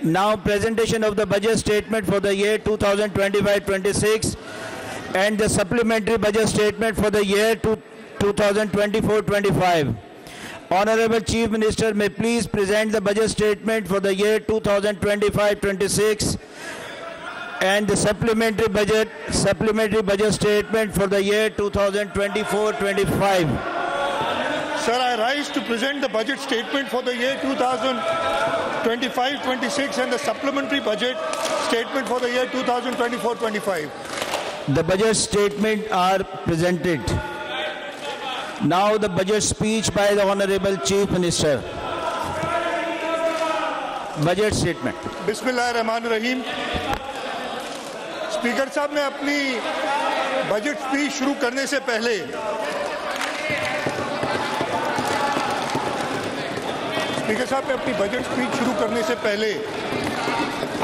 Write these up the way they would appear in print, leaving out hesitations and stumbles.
Now presentation of the budget statement for the year 2025-26 and the supplementary budget statement for the year 2024-25. Honorable Chief Minister may please present the budget statement for the year 2025-26 and the supplementary budget statement for the year 2024-25. Sir, I rise to present the budget statement for the year 2025-26 and the supplementary budget statement for the year 2024-25. The budget statement are presented. Now the budget speech by the Honorable Chief Minister. Budget statement. बिस्मिल्लाहिर्रहमानिर्रहीम। Speaker साहब, मैं अपनी budget speech शुरू करने से पहले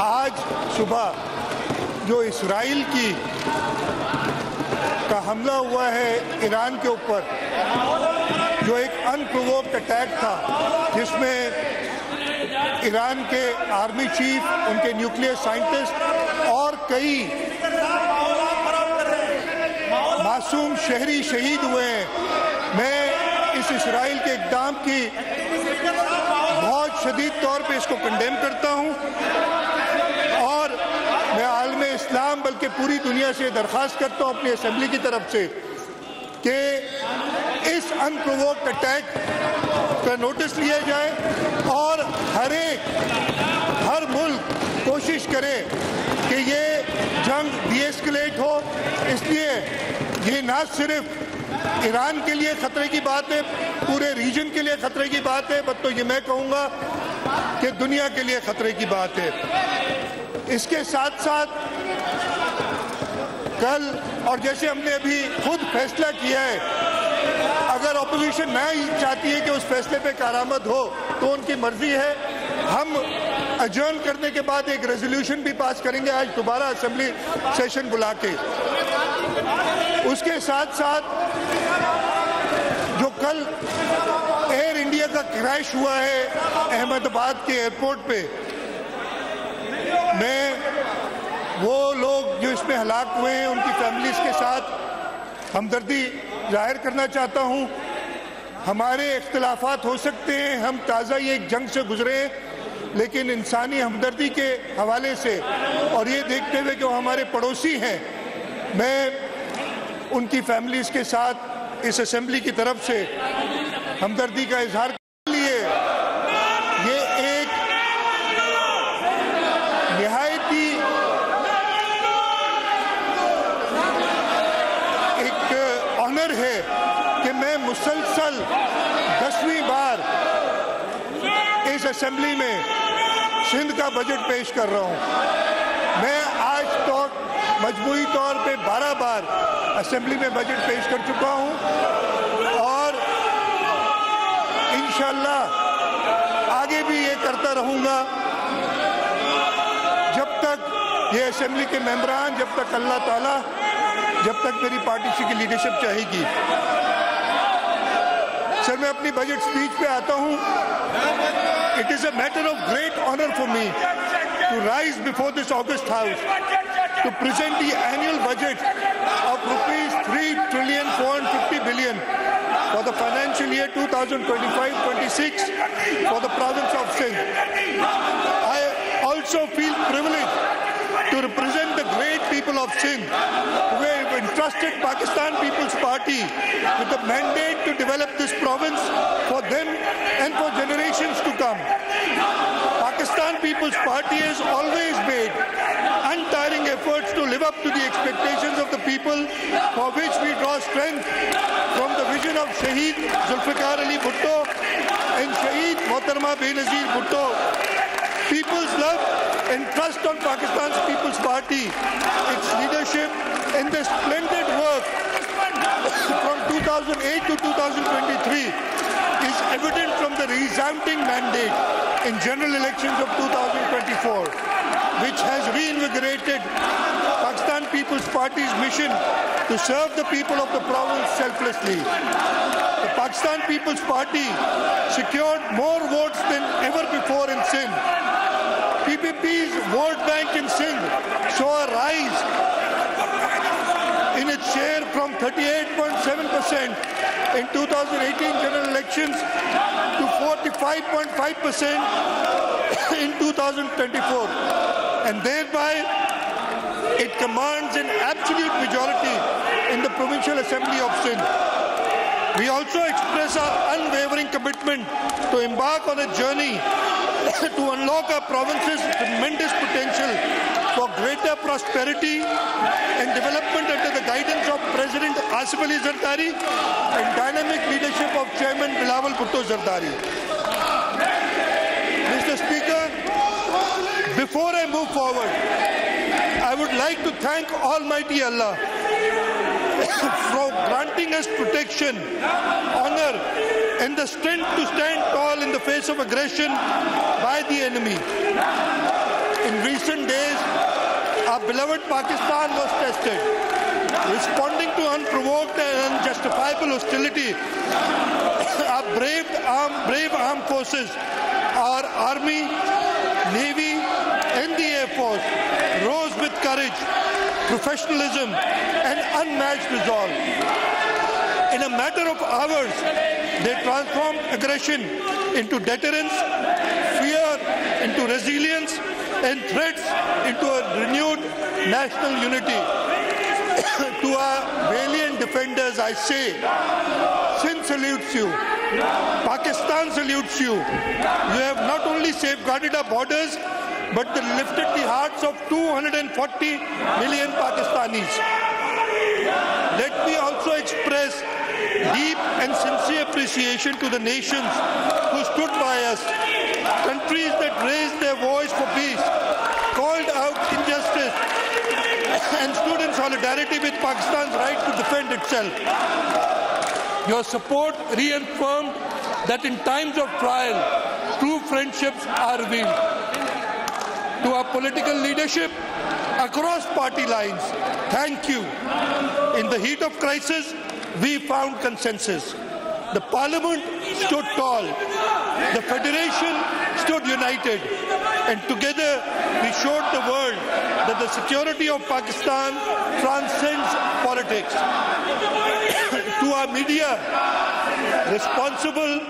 आज सुबह जो इस्राइल का हमला हुआ है ईरान के ऊपर, जो एक अनप्रोवोक्ड अटैक था जिसमें ईरान के आर्मी चीफ, उनके न्यूक्लियर साइंटिस्ट और कई मासूम शहरी शहीद हुए हैं, मैं इस इस्राइल के इक़दाम की बहुत शदीद तौर पे इसको कंडेम करता हूं और मैं आलमे इस्लाम बल्कि पूरी दुनिया से दरख्वास्त करता हूं अपनी असेंबली की तरफ से कि इस अनप्रोवोक्ड अटैक का नोटिस लिया जाए और हर मुल्क कोशिश करे कि ये जंग डीएस्केलेट हो। इसलिए ये ना सिर्फ ईरान के लिए खतरे की बात है, पूरे रीजन के लिए खतरे की बात है, बट तो ये मैं कहूँगा कि दुनिया के लिए खतरे की बात है। इसके साथ साथ कल, और जैसे हमने अभी खुद फैसला किया है, अगर अपोजिशन ना ही चाहती है कि उस फैसले पे कारामद हो तो उनकी मर्जी है। हम अजर्न करने के बाद एक रेजोल्यूशन भी पास करेंगे आज दोबारा असेंबली सेशन बुला के। उसके साथ साथ जो कल एयर इंडिया का क्रैश हुआ है अहमदाबाद के एयरपोर्ट पे, मैं वो लोग जो इसमें हलाक हुए हैं उनकी फैमिलीज के साथ हमदर्दी जाहिर करना चाहता हूं। हमारे इख्तिलाफात हो सकते हैं, हम ताज़ा ये एक जंग से गुजरे हैं, लेकिन इंसानी हमदर्दी के हवाले से और ये देखते हुए कि वो हमारे पड़ोसी हैं, मैं उनकी फैमिलीज के साथ इस असेंबली की तरफ से हमदर्दी का इजहार के लिए ये एक निहायती ऑनर है कि मैं मुसलसल 10वीं बार इस असेंबली में सिंध का बजट पेश कर रहा हूं। मैं आज तक मजमूई तौर पे 12 बार असेंबली में बजट पेश कर चुका हूं और इंशाअल्लाह आगे भी ये करता रहूंगा जब तक ये असेंबली के मेंबरान, जब तक अल्लाह ताला, जब तक मेरी पार्टी की लीडरशिप चाहेगी। सर, मैं अपनी बजट स्पीच पे आता हूं। It is a matter of great honour for me to rise before this august house to present the annual budget of ₹3,450 billion for the financial year 2025-26 for the province of Sindh. I also feel privileged to represent the great people of Sindh who have entrusted Pakistan People's Party with the mandate to develop this province for them and for generations to come. Pakistan People's Party has always made untiring efforts to live up to the expectations of the people, for which we draw strength from the vision of Shaheed Zulfikar Ali Bhutto and Shaheed Mohtarama Benazir Bhutto. People's love and trust on Pakistan's People's Party, its leadership, and the splendid work from 2008 to 2023 is evident from the resounding mandate in general elections of 2024, which has reinvigorated Pakistan People's Party's mission to serve the people of the province selflessly. The Pakistan People's Party secured more votes than ever before in Sindh PPP's vote bank in Sindh saw a rise in its share from 38.7% in 2018 general elections to 45.5% in 2024, and thereby it commands an absolute majority in the Provincial Assembly of Sindh. We also express our unwavering commitment to embark on a journey to unlock our province's tremendous potential for greater prosperity and development under the guidance of President Asif Ali Zardari and dynamic leadership of Chairman Bilawal Bhutto Zardari. Mr. Speaker, before I move forward, I would like to thank Almighty Allah for granting us protection, honor, and the strength to stand tall in the face of aggression by the enemy. In recent days, our beloved Pakistan was tested. Responding to unprovoked and unjustifiable hostility, our brave armed forces, our army, navy, and the air force rose with courage, professionalism, and unmatched resolve. In a matter of hours, they transformed aggression into deterrence, fear into resilience, and threats into a renewed national unity. To our valiant defenders, I say, Sindh salutes you. Pakistan salutes you. You have not only safeguarded our borders, but lifted the hearts of 240 million Pakistanis. Let me also express deep and sincere appreciation to the nations who stood by us, countries that raised their voice for peace, called out injustice, and stood in solidarity with Pakistan's right to defend itself. Your support reaffirmed that in times of trial, true friendships are revealed. To our political leadership across party lines, thank you. In the heat of crisis, we found consensus. The Parliament stood tall. The Federation stood united. And together we showed the world that the security of Pakistan transcends politics. To our media, responsible,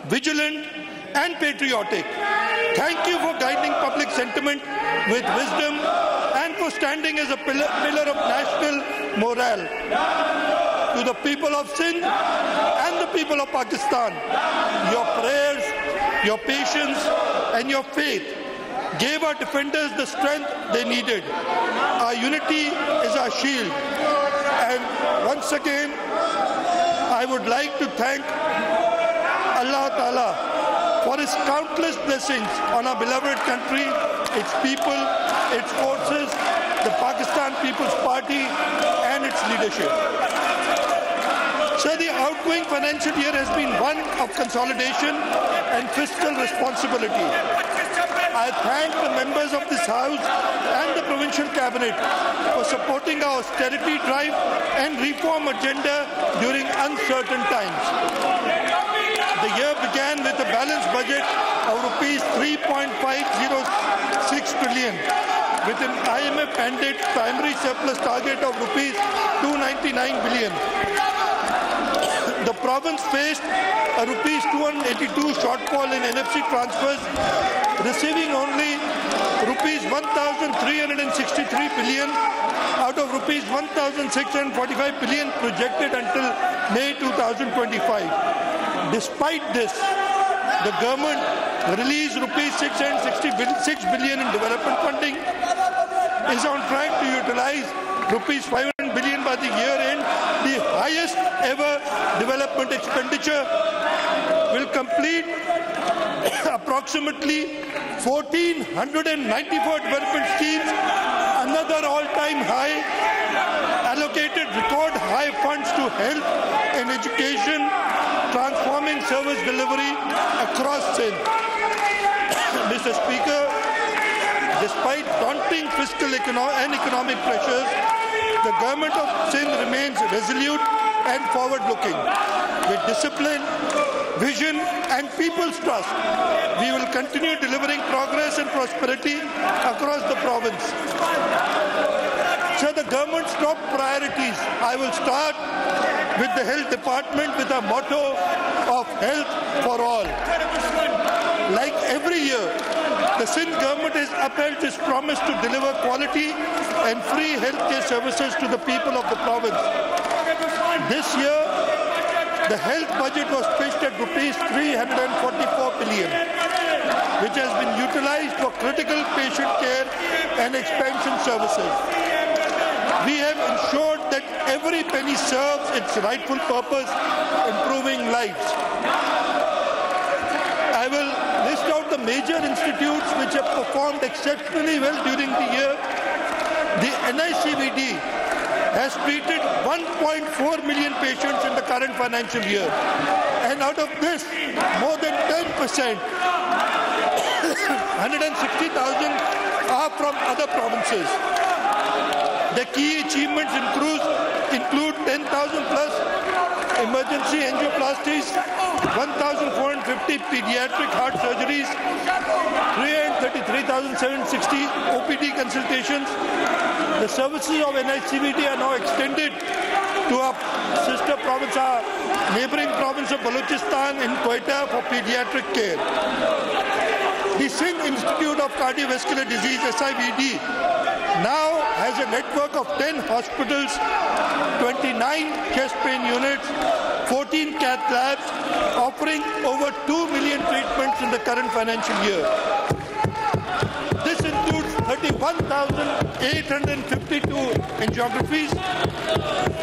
vigilant, and patriotic, thank you for guiding public sentiment with wisdom and for standing as a pillar of national morale. To the people of Sindh and the people of Pakistan, your prayers, your patience, and your faith gave our defenders the strength they needed. Our unity is our shield. And once again, I would like to thank Allah Ta'ala for His countless blessings on our beloved country, its people, its forces, the Pakistan People's Party, and its leadership. So the outgoing financial year has been one of consolidation and fiscal responsibility. I thank the members of this House and the Provincial Cabinet for supporting our austerity drive and reform agenda during uncertain times. The year began with a balanced budget of rupees 3.506 trillion, with an IMF mandate primary surplus target of rupees 299 billion. The province faced a rupees 282 shortfall in NFC transfers, receiving only rupees 1,363 billion out of rupees 1,645 billion projected until May 2025. Despite this, the government released rupees 666 billion in development funding, is on track to utilize rupees 500 billion by the year end, the highest ever development expenditure, will complete approximately 1,494 development schemes, another all-time high, allocated record high funds to health and education, transforming service delivery across Sindh. Mr. Speaker, despite daunting fiscal and economic pressures, the government of Sindh remains resolute and forward-looking. With discipline, vision and people's trust, we will continue delivering progress and prosperity across the province. So the government's top priorities, I will start with the health department with a motto of health for all. Like every year, the Sindh government has upheld its promise to deliver quality and free healthcare services to the people of the province. This year, the health budget was pitched at rupees 344 billion, which has been utilized for critical patient care and expansion services. We have ensured that every penny serves its rightful purpose, improving lives. I will list out the major institutes which have performed exceptionally well during the year. The NICVD has treated 1.4 million patients in the current financial year. And out of this, more than 10%, 160,000 are from other provinces. The key achievements include 10,000 plus emergency angioplasties, 1,450 pediatric heart surgeries, 333,760 OPD consultations. The services of NICVD are now extended to our sister province, our neighboring province of Balochistan in Quetta for pediatric care. The Sindh Institute of Cardiovascular Disease, SIVD, now has a network of 10 hospitals, 29 chest pain units, 14 cath labs, offering over 2 million treatments in the current financial year. This includes 31,852 angiographies,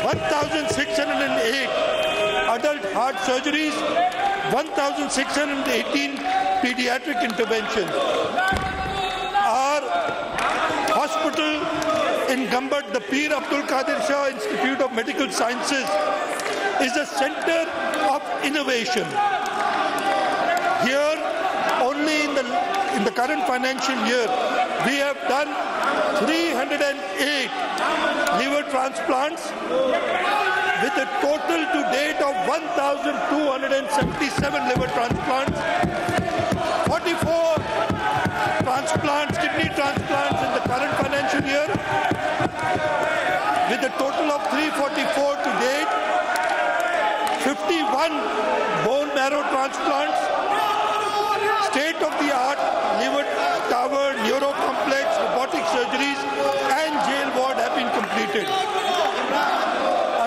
1,608 adult heart surgeries, 1,618 pediatric interventions. Our hospital in Gambat, the Peer Abdul Qadir Shah Institute of Medical Sciences, is a center of innovation. Here, only in the current financial year, we have done 308 liver transplants with a total to date of 1,277 liver transplants, 44 kidney transplants in the current financial year, with a total of 344 to date, 51 bone marrow transplants, state-of-the-art liver tower, neuro complex, robotic surgeries, and jail ward have been completed.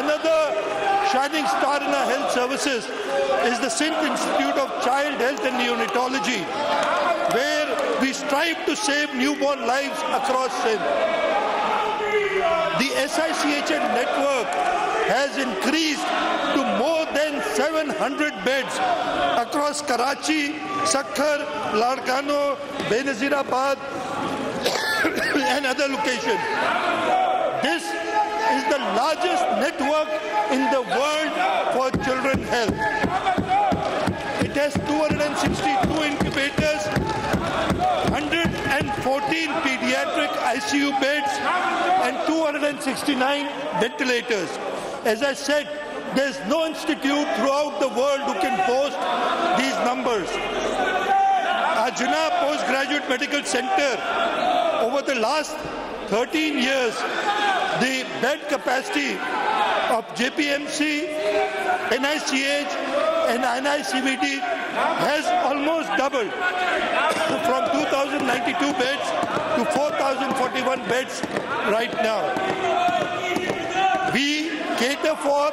Another shining star in our health services is the Sindh Institute of Child Health and Neonatology, where we strive to save newborn lives across Sindh. The SICHN network has increased to more than 700 beds across Karachi, Sakhar, Ladkano, Benazirabad, and other locations. This is the largest network in the world for children's health. It has 262 incubators, 114 pediatric ICU beds, and 269 ventilators. As I said, there's no institute throughout the world who can boast these numbers. Our Jinnah Postgraduate Medical Center, over the last 13 years, the bed capacity of JPMC, NICH, and NICVD has almost doubled from 2,092 beds to 4,041 beds right now. We cater for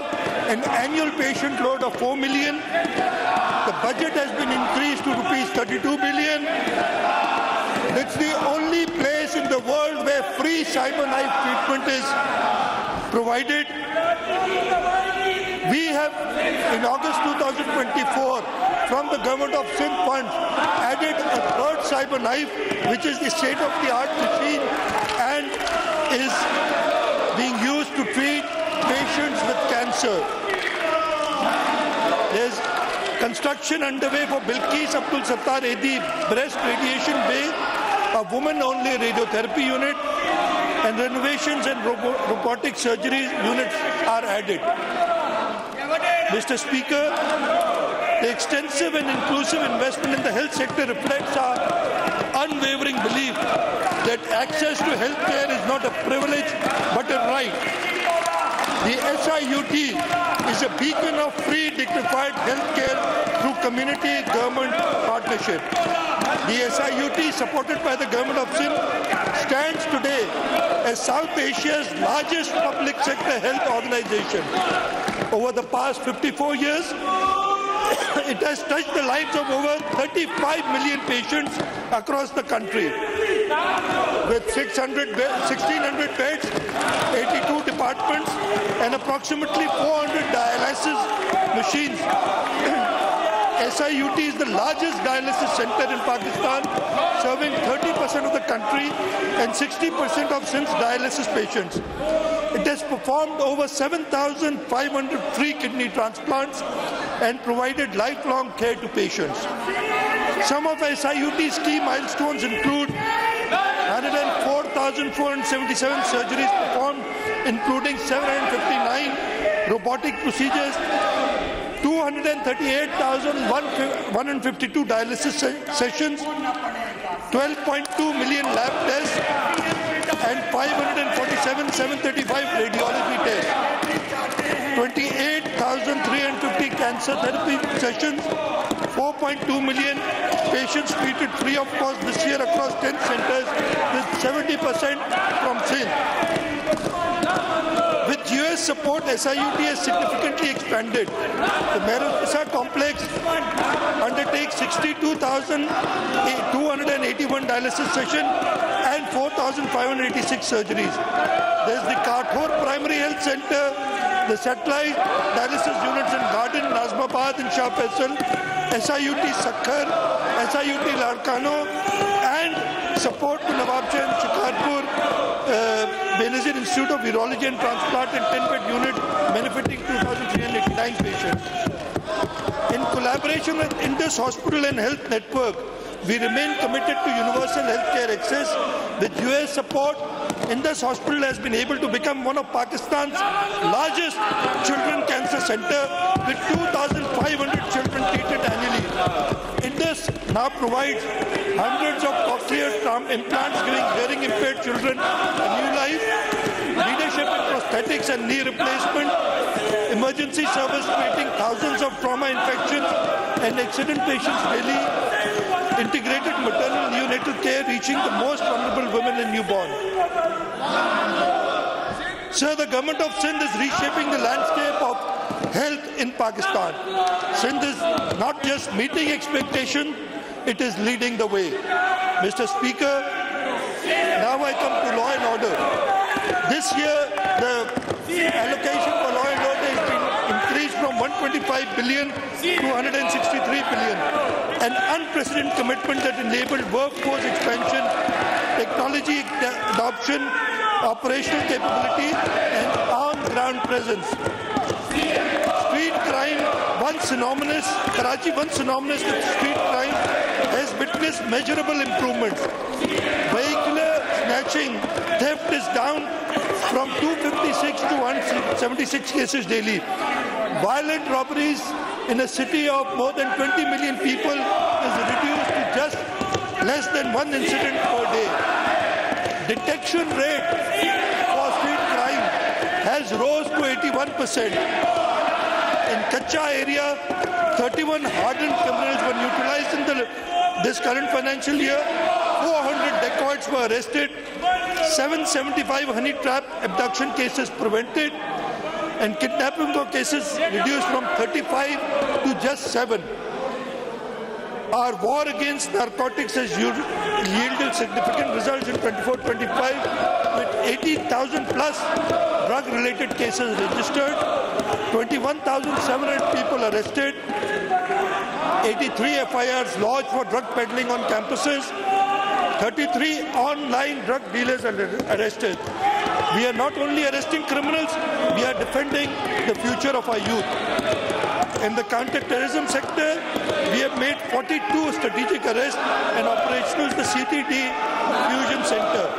an annual patient load of 4 million. The budget has been increased to rupees 32 billion. It's the only place in the world where free CyberKnife treatment is provided. We have, in August 2024, from the Government of Sindh funds, added a third CyberKnife, which is the state-of-the-art machine and is being used to treat patients with cancer. There's construction underway for Bilqis Abdul Sattar Edi breast radiation bay, a woman-only radiotherapy unit, and renovations and robotic surgery units are added. Mr. Speaker, The extensive and inclusive investment in the health sector reflects our unwavering belief that access to health care is not a privilege but a right. The SIUT is a beacon of free, dignified health care through community-government partnership. The SIUT, supported by the Government of Sindh, stands today as South Asia's largest public sector health organization. Over the past 54 years, it has touched the lives of over 35 million patients across the country. With 1,600 beds, 82 departments, and approximately 400 dialysis machines, SIUT is the largest dialysis center in Pakistan, serving 30% of the country and 60% of Sindh's dialysis patients. It has performed over 7,500 free kidney transplants and provided lifelong care to patients. Some of SIUT's key milestones include 104,477 surgeries performed, including 759 robotic procedures, 238,152 dialysis sessions, 12.2 million lab tests, and 547,735 radiology tests, 28,350 cancer therapy sessions, 4.2 million patients treated free of cost this year across 10 centers, with 70% from Sindh. With US support, SIUT has significantly expanded. The Mehrunnisa complex undertakes 62,281 dialysis sessions and 4,586 surgeries. There's the Kathor Primary Health Center, the satellite dialysis units in Garden, Nazmabad and Shah Faisal, SIUT Sakhar, SIUT Larkano, and support to Nawab Shah and Shikarpur, Benazir Institute of Urology and Transplant and 10-bed unit benefiting 2,389 patients. In collaboration with Indus Hospital and Health Network, we remain committed to universal healthcare access. With US support, Indus Hospital has been able to become one of Pakistan's largest children cancer center, with 2,500 children treated annually. Indus now provides hundreds of cochlear implants, giving hearing impaired children a new life, leadership in prosthetics and knee replacement, emergency service treating thousands of trauma infections and accident patients daily, integrated maternal neonatal care reaching the most vulnerable women and newborn. Sir, the government of Sindh is reshaping the landscape of health in Pakistan. Sindh is not just meeting expectation, it is leading the way. Mr. Speaker, now I come to law and order. This year, the allocation for law and order has been increased from 125 billion to 163 billion. An unprecedented commitment that enabled workforce expansion, technology adoption, operational capability, and on-ground presence. Street crime, Karachi, once synonymous with street crime, has witnessed measurable improvements. Vehicular snatching, theft is down from 256 to 176 cases daily. Violent robberies in a city of more than 20 million people is reduced to just less than one incident per day. Detection rate for street crime has rose to 81%. In Kacha area, 31 hardened criminals were neutralized in this current financial year. 400 dacoits were arrested. 775 honey trap abduction cases prevented, and kidnapping cases reduced from 35 to just 7. Our war against narcotics has yielded significant results in 24-25, with 18,000 plus drug-related cases registered, 21,700 people arrested, 83 FIRs lodged for drug peddling on campuses, 33 online drug dealers are arrested. We are not only arresting criminals, we are defending the future of our youth. In the counter-terrorism sector, we have made 42 strategic arrests and operationalized the CTD Fusion Center.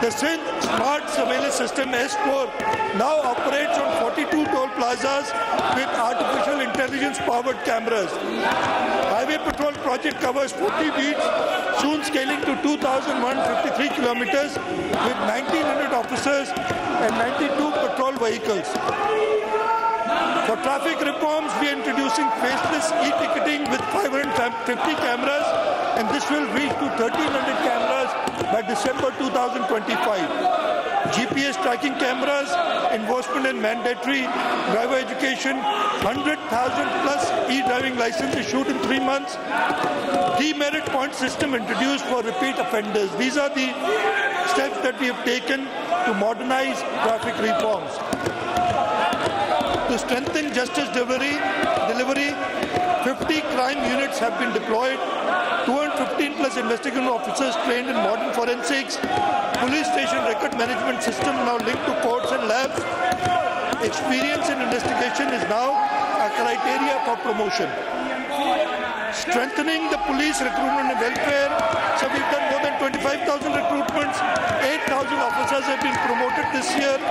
The Sindh Smart Surveillance System S4 now operates on 42 toll plazas with artificial intelligence-powered cameras. Highway Patrol project covers 40 beats, soon scaling to 2,153 kilometers with 1,900 officers and 92 patrol vehicles. For traffic reforms, we are introducing faceless e-ticketing with 550 cameras, and this will reach to 1,300 cameras by December 2025. GPS tracking cameras, enforcement and mandatory driver education, 100,000 plus e-driving license issued in 3 months, demerit point system introduced for repeat offenders. These are the steps that we have taken to modernize traffic reforms. To strengthen justice delivery, 50 crime units have been deployed, 215 plus investigative officers trained in modern forensics, police station record management system now linked to courts and labs. Experience in investigation is now a criteria for promotion. Strengthening the police recruitment and welfare. So we've done more than 25,000 recruitments, 8,000 officers have been promoted this year.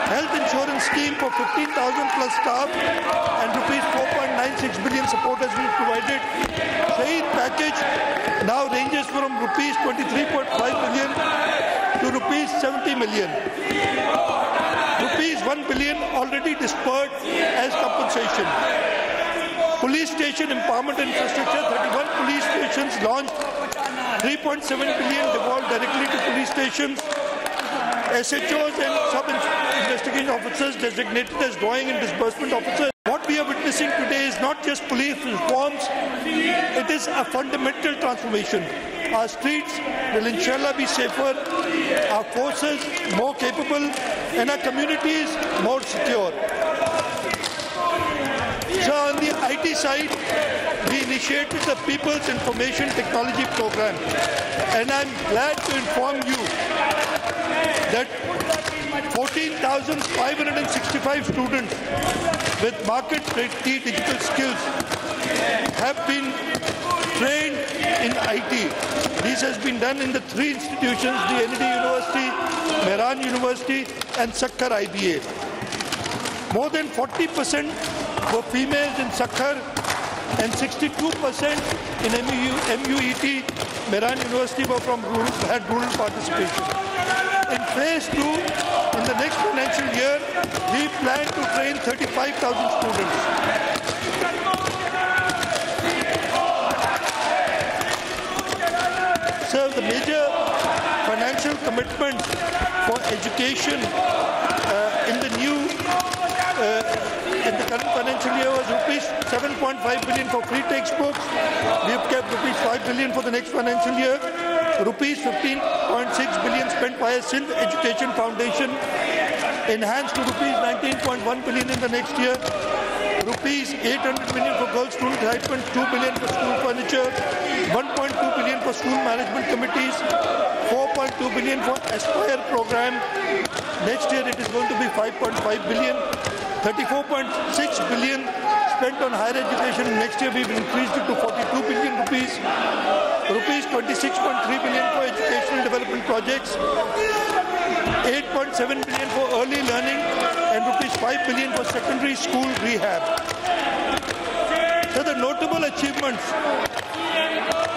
Health insurance scheme for 15,000 plus staff and rupees 4.96 billion support has been provided. Shaheed package now ranges from rupees 23.5 billion to rupees 70 million. Rupees 1 billion already disbursed as compensation. Police station empowerment infrastructure, 31 police stations launched, 3.7 billion devolved directly to police stations. SHOs and sub-investigation officers designated as drawing and disbursement officers. What we are witnessing today is not just police reforms, it is a fundamental transformation. Our streets will inshallah be safer, our forces more capable, and our communities more secure. So on the IT side, we initiated the People's Information Technology Program, and I'm glad to inform you that 14,565 students with market-ready digital skills have been trained in IT. This has been done in the 3 institutions, the ND University, Mehran University, and Sakhar IBA. More than 40% were females in Sakhar and 62% in MUET, Mehran University, were from had rural participation. In phase 2, in the next financial year, we plan to train 35,000 students. So the major financial commitment for education in the current financial year was rupees 7.5 billion for free textbooks. We have kept rupees 5 billion for the next financial year. Rupees 15.6 billion spent by a Sindh Education Foundation, enhanced to rupees 19.1 billion in the next year. Rupees 800 million for girls' student stipends, 2 billion for school furniture, 1.2 billion for school management committees, 4.2 billion for Aspire program. Next year it is going to be 5.5 billion. 34.6 billion spent on higher education. Next year we've increased it to 42 billion rupees. Rupees 26.3 billion for educational development projects. 8.7 billion for early learning and rupees 5 billion for secondary school rehab. So the notable achievements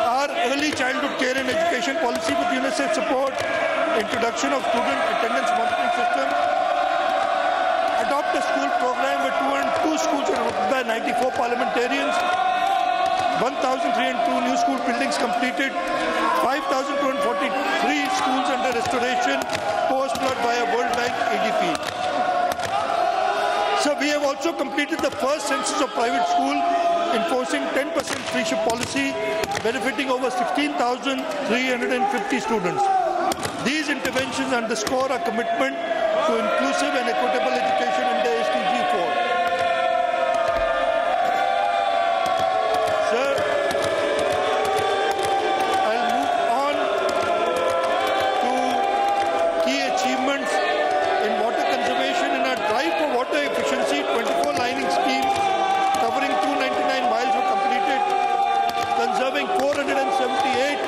are early childhood care and education policy with UNICEF support, introduction of student attendance monitoring system, adopt a school program where 202 schools are adopted by 94 parliamentarians, 1,302 new school buildings completed, 5,243 schools under restoration post-flood via World Bank ADP. So we have also completed the first census of private school, enforcing 10% free ship policy, benefiting over 16,350 students. These interventions underscore our commitment to inclusive and equitable education under SDG 4. Sir, I'll move on to key achievements in water conservation. In our drive for water efficiency, 24 lining schemes covering 299 miles were completed, conserving 478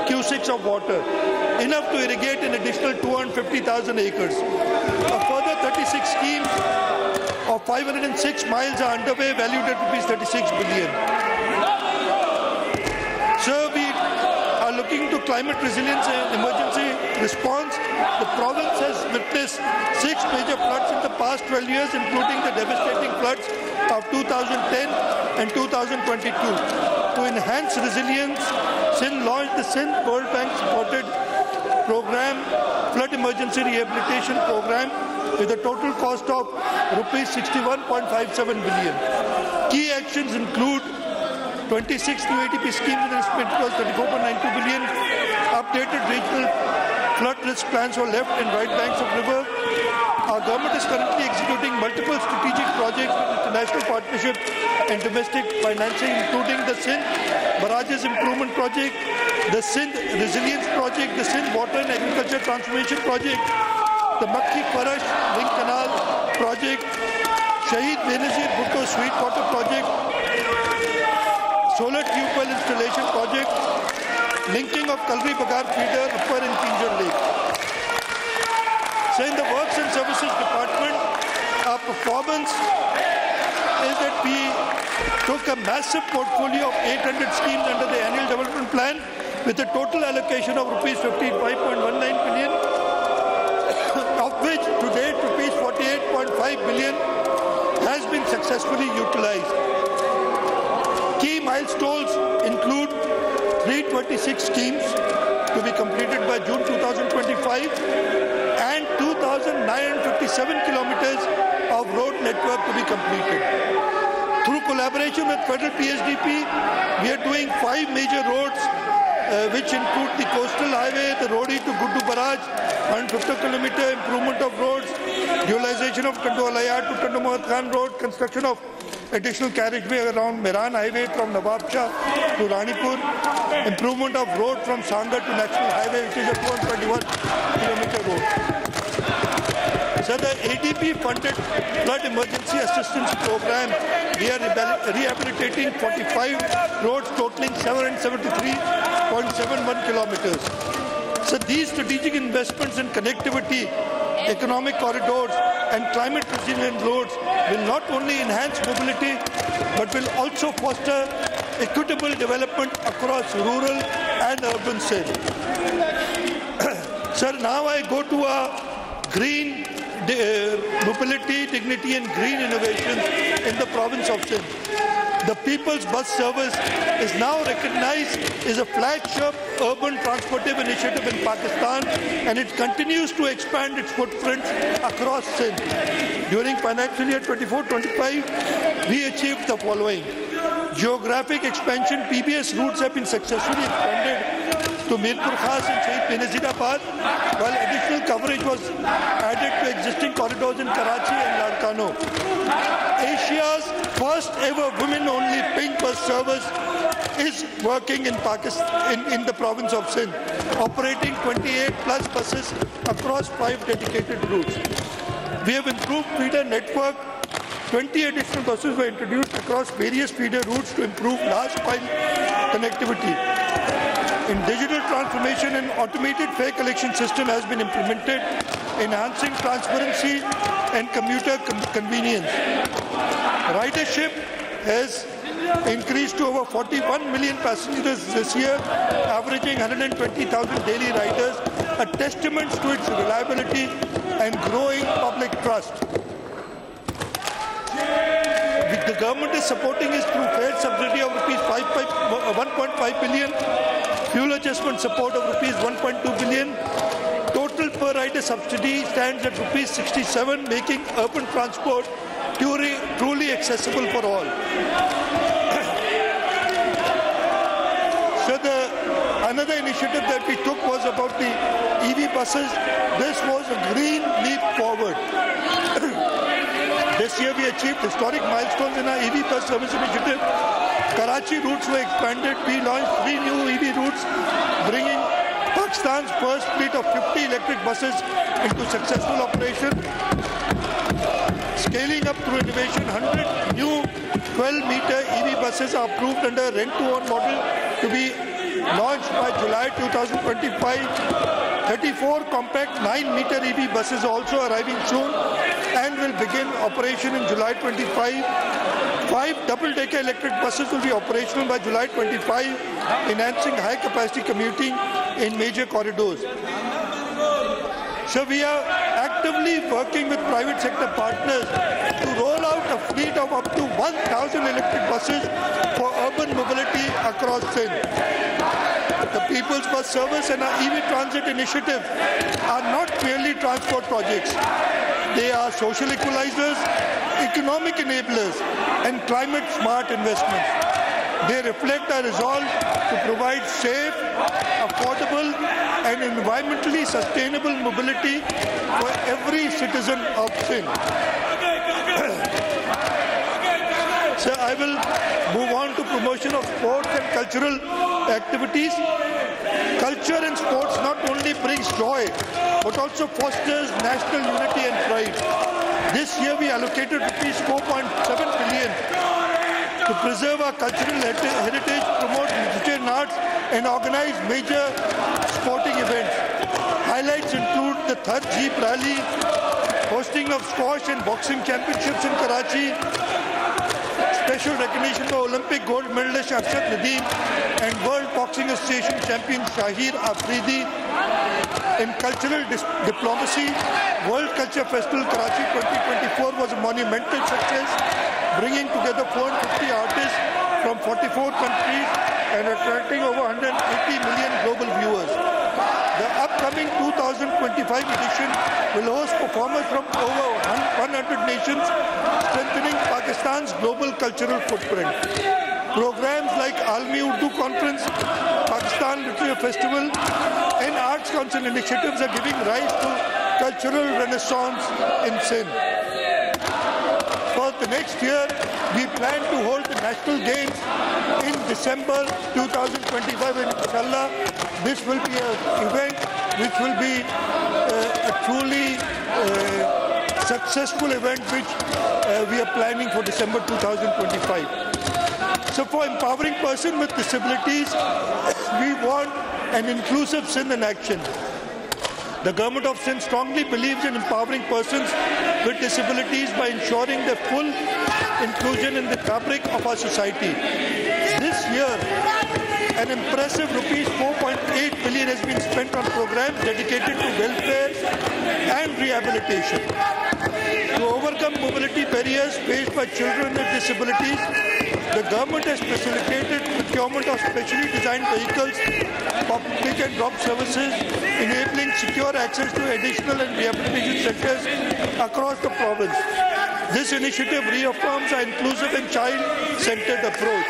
cusecs of water, enough to irrigate an additional 250,000 acres. A further 36 schemes of 506 miles are underway, valued at rupees 36 billion. Sir, we are looking to climate resilience and emergency response. The province has witnessed 6 major floods in the past 12 years, including the devastating floods of 2010 and 2022. To enhance resilience, Sindh launched the Sindh World Bank supported program, Flood Emergency Rehabilitation Program, with a total cost of rupees 61.57 billion. Key actions include 26 new ADP schemes with an estimated cost 34.92 billion, updated regional flood risk plans for left and right banks of river. Our government is currently executing multiple strategic projects with international partnership and domestic financing, including the Sindh Barrages Improvement Project, the Sindh Resilience Project, the Sindh Water and Agriculture Transformation Project, the Makhi Parash Link Canal Project, Shahid Benazir Bhutto Sweetwater Project, Solar Tube Well Installation Project, linking of Kalri Bagar Feeder, Upper and Pinjar Lake. So in the Works and Services Department, our performance is that we took a massive portfolio of 800 schemes under the annual development plan with a total allocation of rupees 55.19 billion, of which to date rupees 48.5 billion has been successfully utilized. Key milestones include 326 schemes to be completed by June 2025 and 2,957 kilometers of road network to be completed. Through collaboration with Federal PSDP, we are doing 5 major roads which include the coastal highway, the Rodi to Guddu Barrage, 150 kilometer improvement of roads, dualization of Kandolaya to Tanda Mohammed Khan Road, construction of additional carriageway around Mehran Highway from Nawab Shah to Ranipur, improvement of road from Sangha to National Highway, which is a 221 kilometer road. So the ADP funded flood emergency assistance program, we are rehabilitating 45 roads totaling 773.71 kilometers. So these strategic investments in connectivity, economic corridors and climate resilient roads will not only enhance mobility but will also foster equitable development across rural and urban Sindh. Sir, now I go to a green mobility, dignity and green innovation in the province of Sindh. The People's Bus Service is now recognized as a flagship urban transportive initiative in Pakistan, and it continues to expand its footprint across Sindh. During financial year 24-25, we achieved the following. Geographic expansion, PBS routes have been successfully expanded to Mirpur Khas and Shahid Benazirabad, while additional coverage was added to existing corridors in Karachi and Ladkano. Asia's first ever women-only pink bus service is working in Pakistan, in the province of Sindh, operating 28 plus buses across 5 dedicated routes. We have improved feeder network. 20 additional buses were introduced across various feeder routes to improve last mile connectivity. In digital transformation, an automated fare collection system has been implemented, enhancing transparency and commuter convenience. Ridership has increased to over 41 million passengers this year, averaging 120,000 daily riders, a testament to its reliability and growing public trust. The government is supporting it through fare subsidy of rupees 1.5 billion, fuel adjustment support of rupees 1.2 billion. Total per rider subsidy stands at rupees 67, making urban transport truly accessible for all. So another initiative that we took was about the EV buses. This was a green leap forward. This year we achieved historic milestones in our EV bus service initiative. Karachi routes were expanded. We launched 3 new EV routes, bringing Pakistan's first fleet of 50 electric buses into successful operation. Scaling up through innovation, 100 new 12-meter EV buses are approved under rent-to-own model to be launched by July 2025. 34 compact 9-meter EV buses are also arriving soon and will begin operation in July 25. 5 double-decker electric buses will be operational by July 25, enhancing high-capacity commuting in major corridors. So we are actively working with private sector partners to roll out a fleet of up to 1,000 electric buses for urban mobility across Sindh. The People's Bus Service and our EV Transit initiative are not merely transport projects. They are social equalizers, economic enablers, and climate-smart investments. They reflect our resolve to provide safe, affordable, and environmentally sustainable mobility for every citizen of Sindh. So I will move on to promotion of sports and cultural activities. Culture and sports not only brings joy, but also fosters national unity and pride. This year we allocated rupees 4.7 billion to preserve our cultural heritage, promote literature and arts, and organize major sporting events. Highlights include the third Jeep Rally, hosting of squash and boxing championships in Karachi, special recognition for Olympic gold medalist Arshad Nadeem and World Boxing Association champion Shahir Afridi. In cultural diplomacy, World Culture Festival Karachi 2024 was a monumental success, bringing together 450 artists from 44 countries and attracting over 180 million global viewers. The upcoming 2025 edition will host performers from over 100 nations, strengthening Pakistan's global cultural footprint. Programs like Almi Urdu Conference, Pakistan Literature Festival, and Arts Council initiatives are giving rise to cultural renaissance in Sindh. For the next year, we plan to hold the National Games in December 2025, and inshallah, this will be an event which will be a truly successful event which we are planning for December 2025. So for empowering persons with disabilities, we want an inclusive Sindh in action. The Government of Sindh strongly believes in empowering persons with disabilities by ensuring their full inclusion in the fabric of our society. This year, an impressive rupees 4.8 billion has been spent on programs dedicated to welfare and rehabilitation. To overcome mobility barriers faced by children with disabilities, the government has facilitated procurement of specially designed vehicles for pick and drop services, enabling secure access to additional and rehabilitation centers across the province. This initiative reaffirms our inclusive and child-centered approach.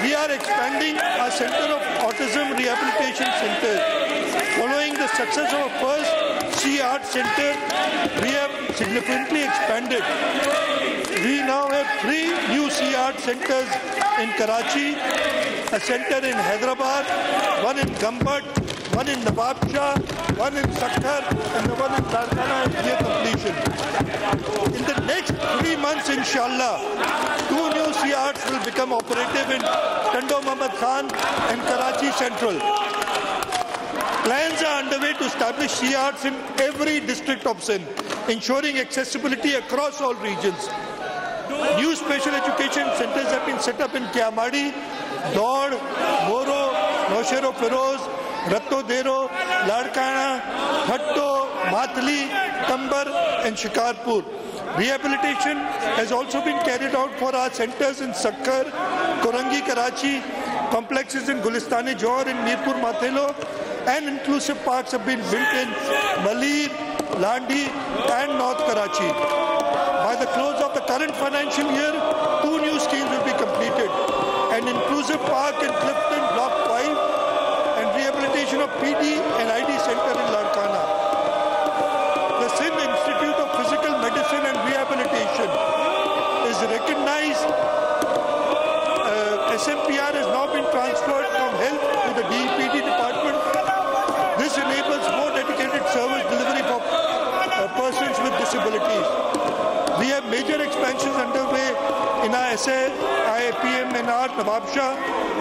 We are expanding our Center of Autism Rehabilitation Centers. Following the success of our first C-Art Center, we have significantly expanded. We now have 3 new C-Art centers in Karachi, a center in Hyderabad, one in Gambat, one in Nawab Shah, one in Sakkar, and the one in Larkana is near completion. In the next 3 months, inshallah, 2 new C-Arts will become operative in Tando Muhammad Khan and Karachi Central. Plans are underway to establish C-Arts in every district of Sindh, ensuring accessibility across all regions. New special education centers have been set up in Kiamadi, Daud, Moro, Noshero Feroz, Ratto Dero, Larkana, Hatto, Mathli, Tambar, and Shikarpur. Rehabilitation has also been carried out for our centers in Sakkar, Korangi, Karachi, complexes in Gulistani Johor and Mirpur Mathelo, and inclusive parks have been built in Malir, Landi, and North Karachi. By the close of the current financial year, 2 new schemes will be completed. An inclusive park in Clifton Block 5 and rehabilitation of PD and ID Center in Larkana. The Sindh Institute of Physical Medicine and Rehabilitation is recognized. SMPR has now been transferred from health to the DEPD department. This enables more dedicated service delivery for persons with disabilities. We have major expansions underway in our SA, IPMNR, Nawab Shah,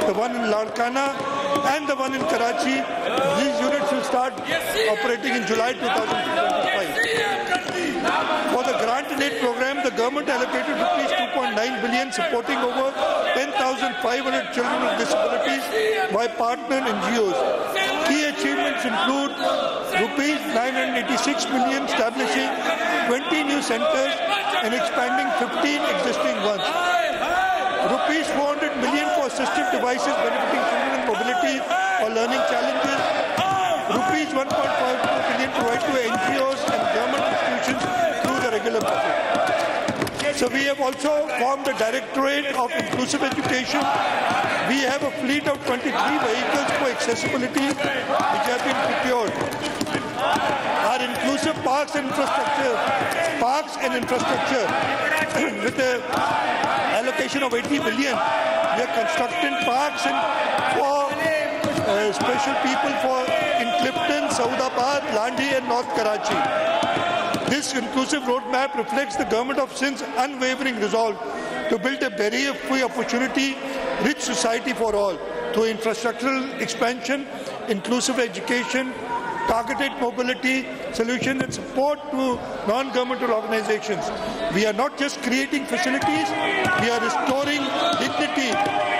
the one in Larkana, and the one in Karachi. These units will will start operating in July 2025. For the grant and aid program, the government allocated rupees 2.9 billion, supporting over 10,500 children with disabilities by partner NGOs. Key achievements include rupees 986 million, establishing 20 new centers and expanding 15 existing ones. Rupees 400 million for assistive devices benefiting children with mobility or learning challenges. Rupees 1.5 billion provided to NGOs and government institutions through the regular budget. So we have also formed a Directorate of Inclusive Education. We have a fleet of 23 vehicles for accessibility which have been procured. Our inclusive parks and infrastructure with the allocation of 80 billion, we are constructing parks for special people in Clifton, Saudabad, Landi and North Karachi. This inclusive roadmap reflects the Government of Sindh's unwavering resolve to build a barrier-free opportunity-rich society for all through infrastructural expansion, inclusive education, targeted mobility solutions and support to non-governmental organizations. We are not just creating facilities, we are restoring dignity,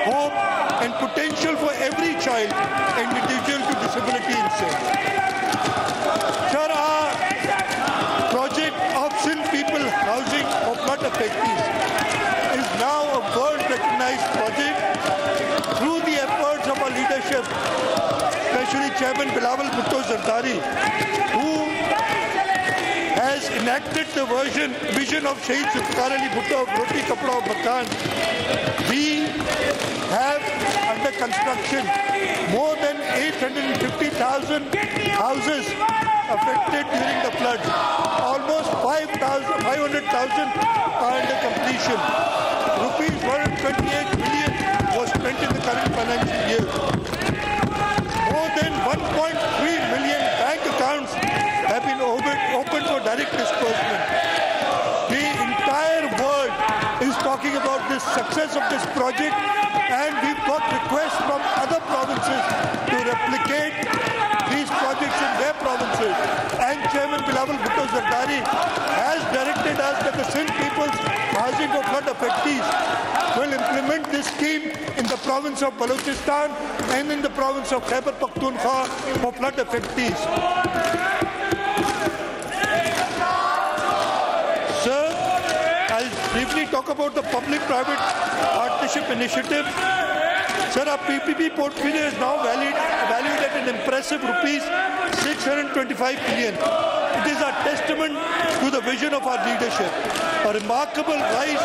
hope and potential for every child and individual with disability in Sindh. Sir, our project of Sindh People Housing for Flood Affectees is now a world-recognized project through the efforts of our leadership, especially Chairman Bilawal Bhutto Zardari, who has enacted the vision of Shaheed Zulfikar Ali Bhutto of Roti Kapda Makan. We have under construction more than 850,000 houses affected during the flood. Almost 500,000 are under completion. Rupees 128 billion was spent in the current financial year. More than 1.3 million bank accounts have been opened for direct disbursement. The entire world is talking about the success of this project, and we've got requests from other provinces to replicate these projects in their provinces. And Chairman Bilawal Bhutto Zardari has directed us that the Sindh People's Housing for Flood Affectees will implement this scheme in the province of Balochistan and in the province of Khyber Pakhtunkhwa for flood affectees. Sir, I'll briefly talk about the public-private partnership initiative. Sir, our PPP portfolio is now valued at an impressive rupees 625 billion. It is a testament to the vision of our leadership, a remarkable rise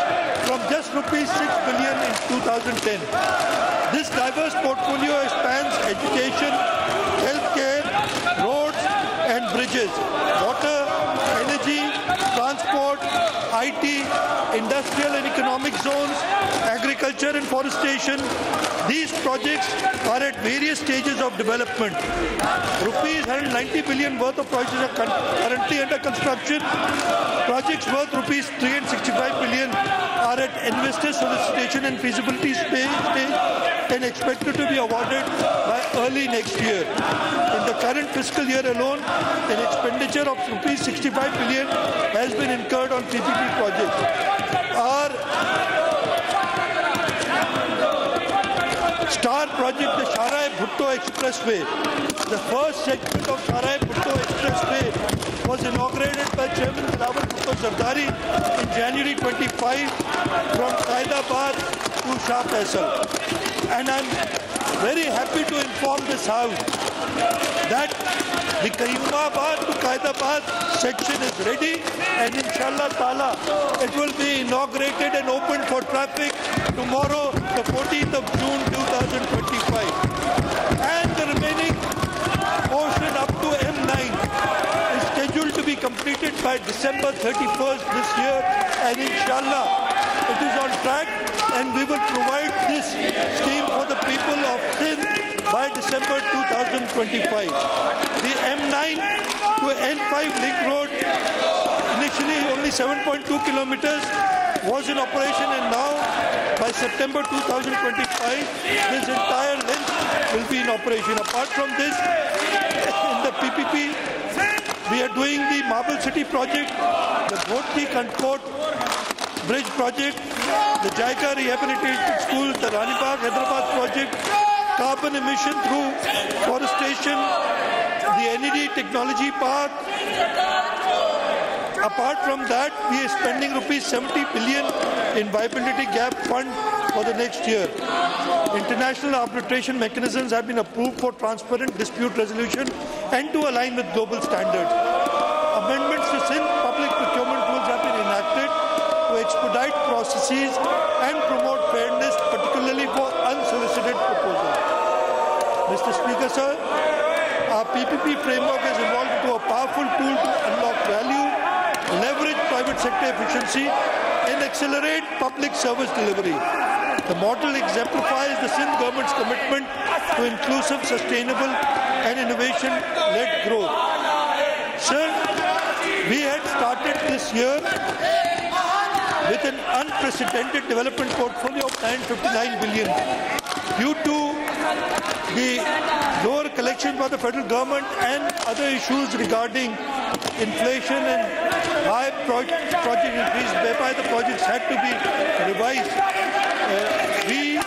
from just rupees 6 billion in 2010. This diverse portfolio spans education, healthcare, roads and bridges, water, energy, transport, IT, industrial and economic zones, agriculture and forestation. These projects are at various stages of development. Rupees 190 billion worth of projects are currently under construction. Projects worth rupees 365 billion are at investor solicitation and feasibility stage and expected to be awarded by early next year. In the current fiscal year alone, an expenditure of rupees 65 billion has been incurred on PPP projects. Our star project, the Sharai Bhutto Expressway, the first segment of Sharai Bhutto Expressway was inaugurated by Chairman Bilawal Bhutto Zardari in January 25 from Qaidabad to Shah Faisal. And I'm very happy to inform this House that the Karimabad to Qaidabad section is ready, and inshallah ta'ala it will be inaugurated and opened for traffic tomorrow, the 14th of June 2025. And the remaining portion up to M9 is scheduled to be completed by December 31st this year, and inshallah it is on track, and we will provide this scheme for the people of Sindh by December 2025. The M9 to N5 link road, initially only 7.2 kilometers, was in operation, and now by September 2025 this entire length will be in operation. Apart from this, In the PPP, we are doing the Marble City project, the Bhoti Kantkot Bridge project, the JICA Rehabilitation School, the Rani Bagh Hyderabad project, carbon emission through forestation, the NED Technology Park. Apart from that, we are spending rupees 70 billion in Viability Gap Fund for the next year. International arbitration mechanisms have been approved for transparent dispute resolution and to align with global standards. Amendments to Sindh public procurement rules have been enacted to expedite processes and promote fairness, particularly for unsolicited proposals. Mr. Speaker, sir, our PPP framework has evolved into a powerful tool to unlock value, leverage private sector efficiency, and accelerate public service delivery. The model exemplifies the Sindh government's commitment to inclusive, sustainable, and innovation-led growth. Sir, we had started this year with an unprecedented development portfolio of 959 billion. Due to the lower collections by the federal government and other issues regarding inflation and high project increase, whereby the projects had to be revised, we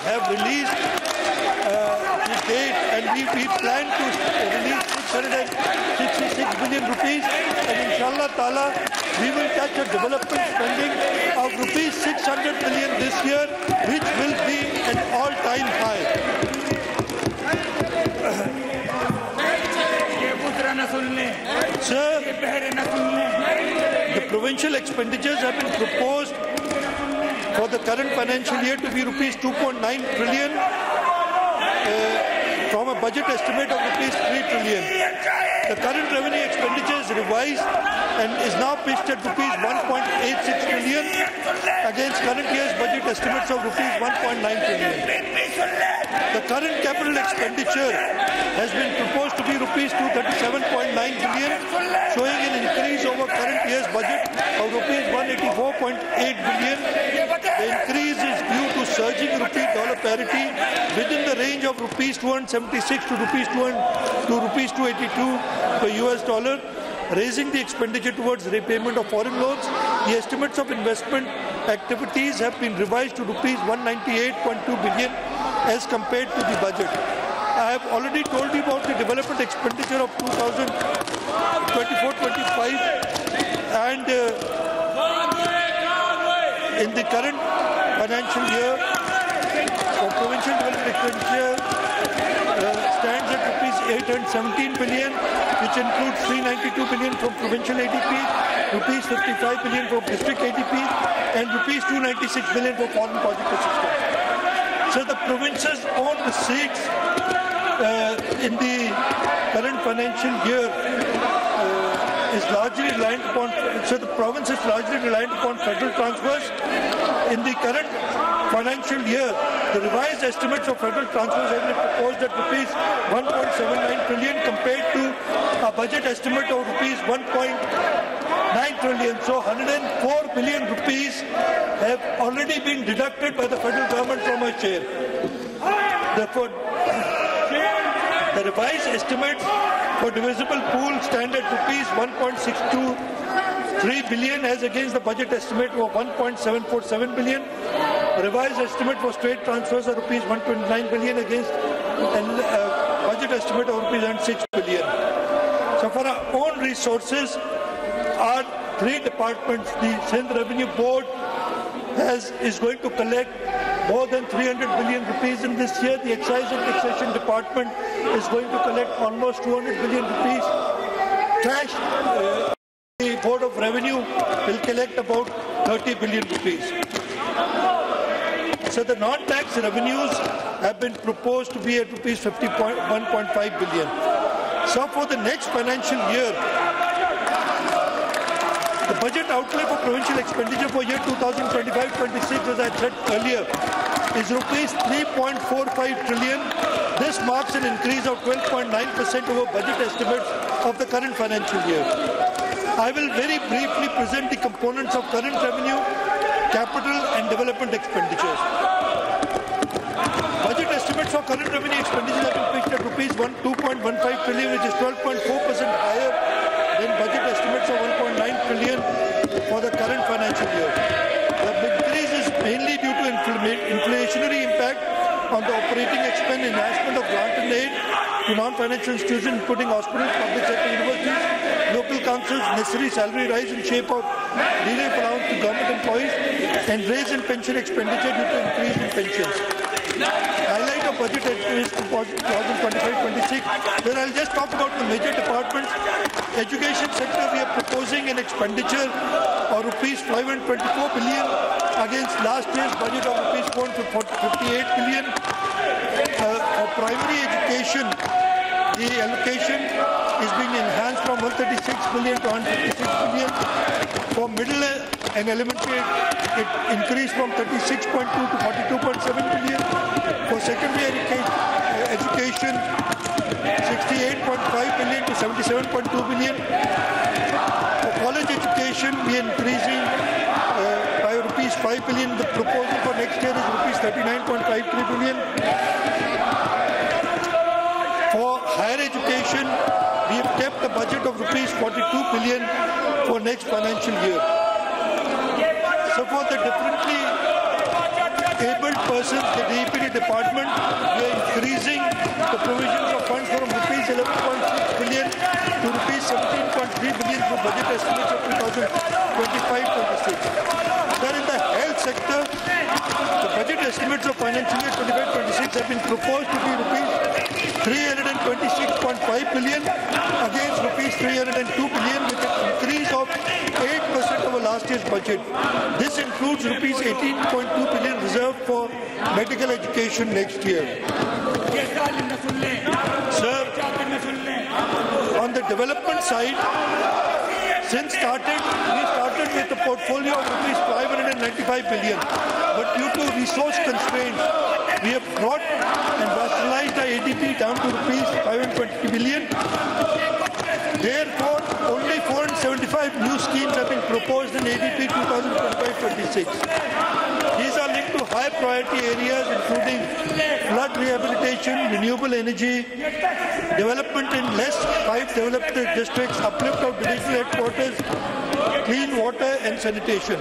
have released the date, and we plan to release 666 billion rupees, and inshallah ta'ala we will catch a development spending of rupees 600 billion this year, which will be an all-time high. Sir, the provincial expenditures have been proposed for the current financial year to be rupees 2.9 trillion from a budget estimate of rupees 3 trillion. The current revenue expenditure is revised and is now pitched at rupees 1.86 trillion against current year's budget estimates of rupees 1.9 trillion. The current capital expenditure has been proposed to be rupees 237.9 billion, showing an increase over current year's budget of rupees 184.8 billion. The increase is due to surging rupee-dollar parity within the range of rupees 276 to rupees 282 per US dollar, raising the expenditure towards repayment of foreign loans. The estimates of investment activities have been revised to rupees 198.2 billion as compared to the budget. I have already told you about the development expenditure of 2024-25, and in the current financial year, the provincial development expenditure stands at rupees 817 billion, which includes 392 billion from provincial ADP, rupees 55 billion from district ADP, and rupees 296 billion for foreign project assistance. So the provinces own the seats in the current financial year is largely reliant upon, so the province is largely reliant upon federal transfers. In the current financial year, the revised estimates of federal transfers have been proposed at rupees 1.79 trillion compared to a budget estimate of rupees 1.9 trillion. So 104 billion rupees have already been deducted by the federal government from our share. Therefore, the revised estimates for divisible pool stand at rupees 1.623 billion as against the budget estimate of 1.747 billion. The revised estimate for straight transfers are rupees 129 billion against a budget estimate of rupees 6 billion. So for our own resources, our three departments, the Sindh Revenue Board is going to collect more than 300 billion rupees in this year. The Excise and Taxation Department is going to collect almost 200 billion rupees. Cash, the Board of Revenue will collect about 30 billion rupees. So the non-tax revenues have been proposed to be at rupees 1.5 billion. So for the next financial year, the budget outlay for provincial expenditure for year 2025-26, as I said earlier, is rupees 3.45 trillion. This marks an increase of 12.9% over budget estimates of the current financial year. I will very briefly present the components of current revenue, capital and development expenditures. Budget estimates saw current revenue expenditure have been pitched at rupees 2.15 trillion, which is 12.4% higher than budget estimates of 1.9 trillion for the current financial year. The increase is mainly due to inflationary impact on the operating expense enhancement of grant and aid to non-financial institutions, including hospitals, public sector universities, local councils, necessary salary rise in shape of relief allowance to government employees, and raise in pension expenditure due to increase in pensions. Highlight of budget is 2025-26, where I'll just talk about the major departments. Education sector, we are proposing an expenditure of rupees 524 billion against last year's budget of rupees 458 billion. For primary education, the allocation is being enhanced from 136 billion to 156 billion. For middle and elementary, it increased from 36.2 to 42.7 billion. For secondary education, 68.5 billion to 77.2 billion. For college education, we are increasing by rupees 5 billion. The proposal for next year is rupees 39.53 billion. For higher education, we have kept the budget of rupees 42 billion for next financial year. So for the differently abled persons, the DPD department, we are increasing the provisions of funds from rupees 11.6 billion to rupees 17.3 billion for budget estimates of 2025-26. Then in the health sector, the budget estimates of financial year 25-26 have been proposed to be rupees 326.5 billion against rupees 302 billion, with an increase of 8% over last year's budget. This includes rupees 18.2 billion reserved for medical education next year. Sir, on the development side, we started with a portfolio of rupees 595 billion, but due to resource constraints, we have brought and rationalized our ADP down to rupees 520 billion. Therefore, only 475 new schemes have been proposed in ADP 2025-26. These are linked to high priority areas including flood rehabilitation, renewable energy, development in less developed districts, uplift of divisional headquarters, clean water and sanitation.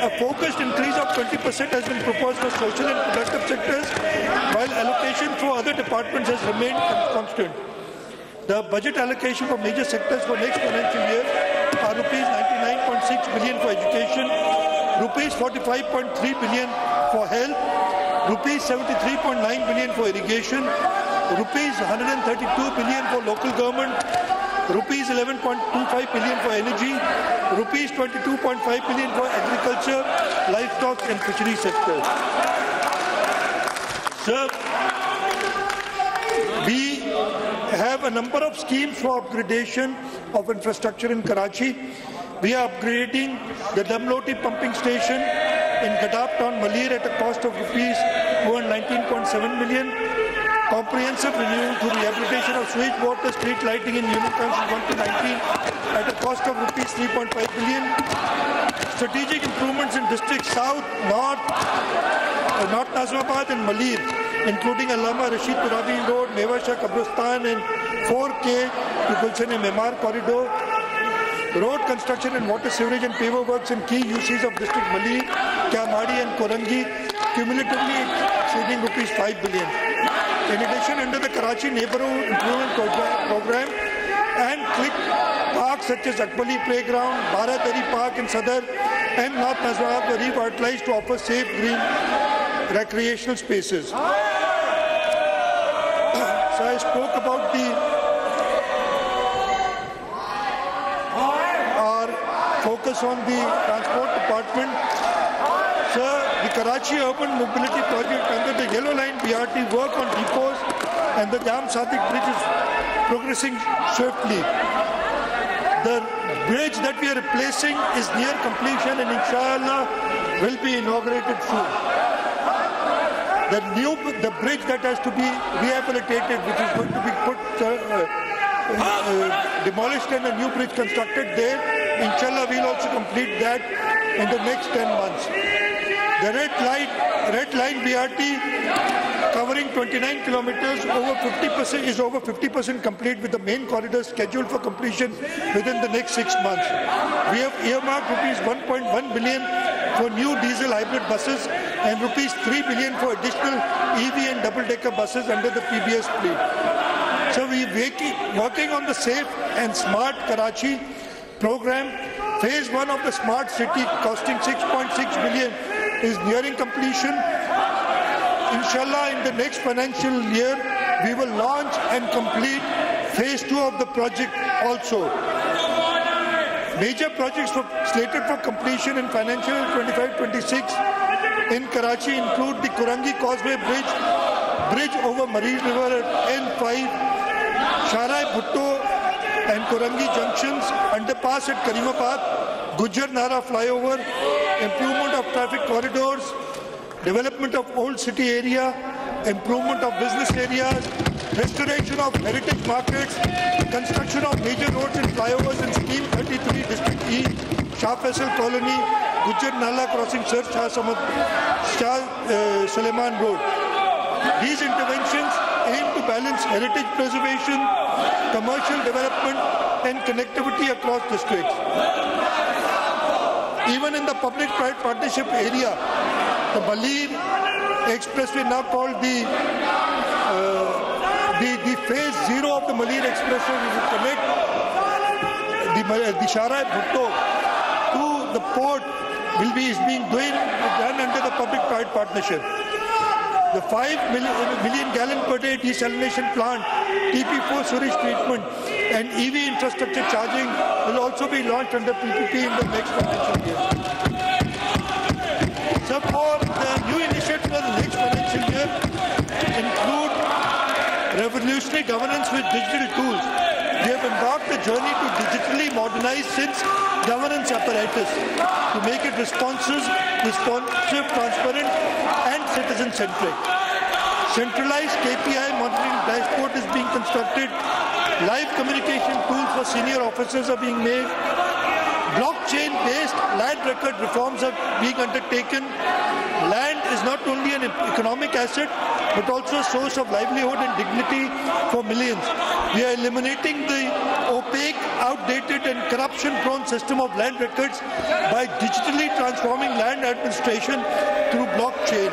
A focused increase of 20% has been proposed for social and productive sectors, while allocation through other departments has remained constant. The budget allocation for major sectors for next financial year are rupees 99.6 billion for education, rupees 45.3 billion for health, rupees 73.9 billion for irrigation, rupees 132 billion for local government, rupees 11.25 billion for energy, rupees 22.5 billion for agriculture, livestock and fishery sector. Sir, we have a number of schemes for upgradation of infrastructure in Karachi. We are upgrading the Damloti pumping station in Gadap Town, Malir at a cost of rupees 219.7 million. Comprehensive renewal through rehabilitation of sewage water, street lighting in Union Council 1 to 19 at a cost of rupees 3.5 billion. Strategic improvements in districts South, North Nazimabad and Malir, including Allama Rashid Turabi Road, Meva Shah Kabristan and 4K to Gulshan-e-Memar corridor. Road construction and water sewerage and paver works in key UCs of district Malir, Kyamadi and Korangi, cumulatively exceeding rupees 5 billion. In addition, under the Karachi Neighborhood Improvement Program and click parks such as Akbali Playground, Bharatari Park in Sadar and North Nazimabad were revitalized to offer safe green recreational spaces. So I spoke about our focus on the transport department. Sir, the Karachi Urban Mobility Project under the Yellow Line BRT work on depots and the Jam Sadiq Bridge is progressing swiftly. The bridge that we are replacing is near completion and inshallah will be inaugurated soon. The bridge that has to be rehabilitated, which is going to be demolished and a new bridge constructed there, inshallah we'll also complete that in the next 10 months. The red line BRT covering 29 kilometers is over 50% complete, with the main corridor scheduled for completion within the next 6 months. We have earmarked rupees 1.1 billion for new diesel hybrid buses and rupees 3 billion for additional EV and double-decker buses under the PBS fleet. So we are working on the Safe and Smart Karachi program. Phase 1 of the Smart City, costing 6.6 billion, is nearing completion. Inshallah, in the next financial year, we will launch and complete Phase 2 of the project also. Major projects slated for completion in financial 25-26 in Karachi include the Kurangi Causeway Bridge over Marie River at N5, Sharai Bhutto and Kurangi Junctions, underpass at Karimabad, Gujar Nara flyover, improvement of traffic corridors, development of old city area, improvement of business areas, restoration of heritage markets, construction of major roads and flyovers in Scheme 33 District E, Shah Faisal Colony, Gujar Nala crossing Sir Shah Suleiman Road. These interventions aim to balance heritage preservation, commercial development and connectivity across districts. Even in the public-private partnership area, the Malir Expressway, now called the phase 0 of the Malir Expressway, will connect the Sharai Bhutto to the port, is being done under the public-private partnership. The 5 million gallon per day desalination plant, TP4 sewage treatment and EV infrastructure charging will also be launched under PPP in the next financial year. So for the new initiatives for the next financial year include revolutionary governance with digital tools. We have embarked a journey to digitally modernize SIN's governance apparatus to make it responsive, transparent and citizen-centric. Centralized KPI monitoring dashboard is being constructed. Live communication tools for senior officers are being made. Blockchain-based land record reforms are being undertaken. Land is not only an economic asset, but also a source of livelihood and dignity for millions. We are eliminating the opaque, outdated and corruption-prone system of land records by digitally transforming land administration through blockchain.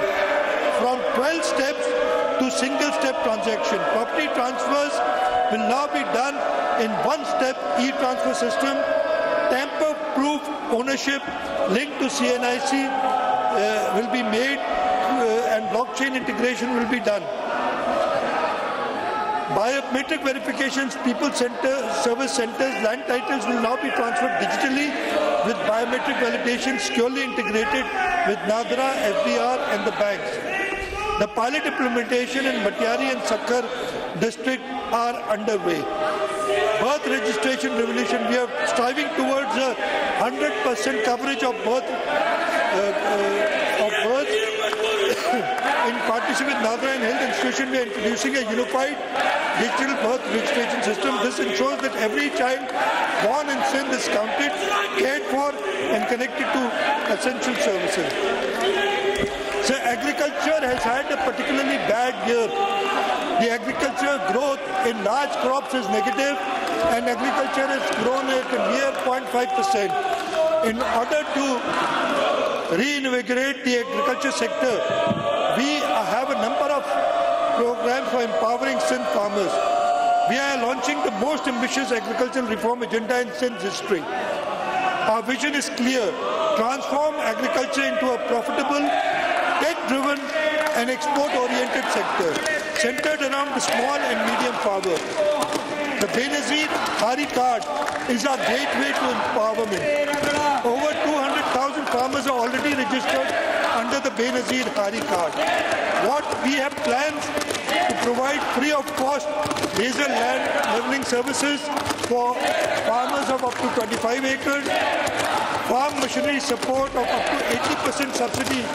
From 12 steps to single-step transaction. Property transfers will now be done in one-step e-transfer system. Tamper-proof ownership linked to CNIC will be made and blockchain integration will be done. Biometric verifications, people service centers, land titles will now be transferred digitally with biometric validation securely integrated with NADRA, FDR and the banks. The pilot implementation in Matiari and Sakkar district are underway. Birth registration revolution, we are striving towards a 100% coverage of birth in partnership with NADRA and Health Institution. We are introducing a unified digital birth registration system. This ensures that every child born in Sindh is counted, cared for and connected to essential services. So agriculture has had a particularly bad year. The agriculture growth in large crops is negative and agriculture has grown at a mere 0.5%. In order to reinvigorate the agriculture sector, we have a number of programs for empowering Sindh farmers. We are launching the most ambitious agricultural reform agenda in Sindh's history. Our vision is clear: transform agriculture into a profitable, tech-driven and export-oriented sector, centered around the small and medium farmer. The Benazir Hari card is our gateway to empowerment. Over 200,000 farmers are already registered under the Benazir Hari card. What we have plans to provide free of cost laser land leveling services for farmers of up to 25 acres, farm machinery support of up to 80% subsidy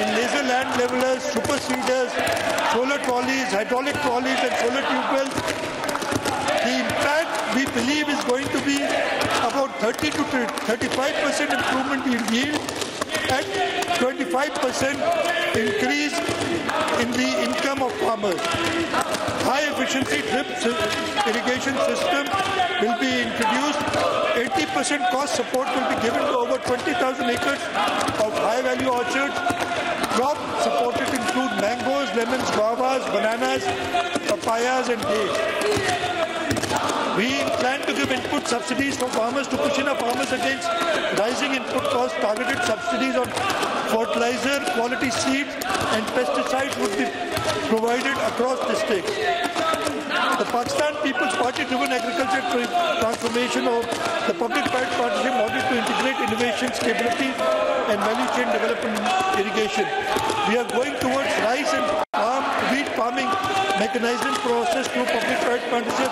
in laser land levelers, super seeders, solar trolleys, hydraulic trolleys and solar tube wells. The impact we believe is going to be about 30 to 35% improvement in yield at 25% increase in the income of farmers. High efficiency drip irrigation system will be introduced. 80% cost support will be given to over 20,000 acres of high value orchards. Crop supported include mangoes, lemons, guavas, bananas, papayas and dates. We plan to give input subsidies for farmers to cushion our farmers against rising input costs. Targeted subsidies on fertilizer, quality seeds and pesticides would be provided across districts. The Pakistan People's Party-driven agriculture transformation of the public-private partnership model to integrate innovation, stability and value chain development in irrigation. We are going towards rice and wheat farming mechanization process through public-private partnership,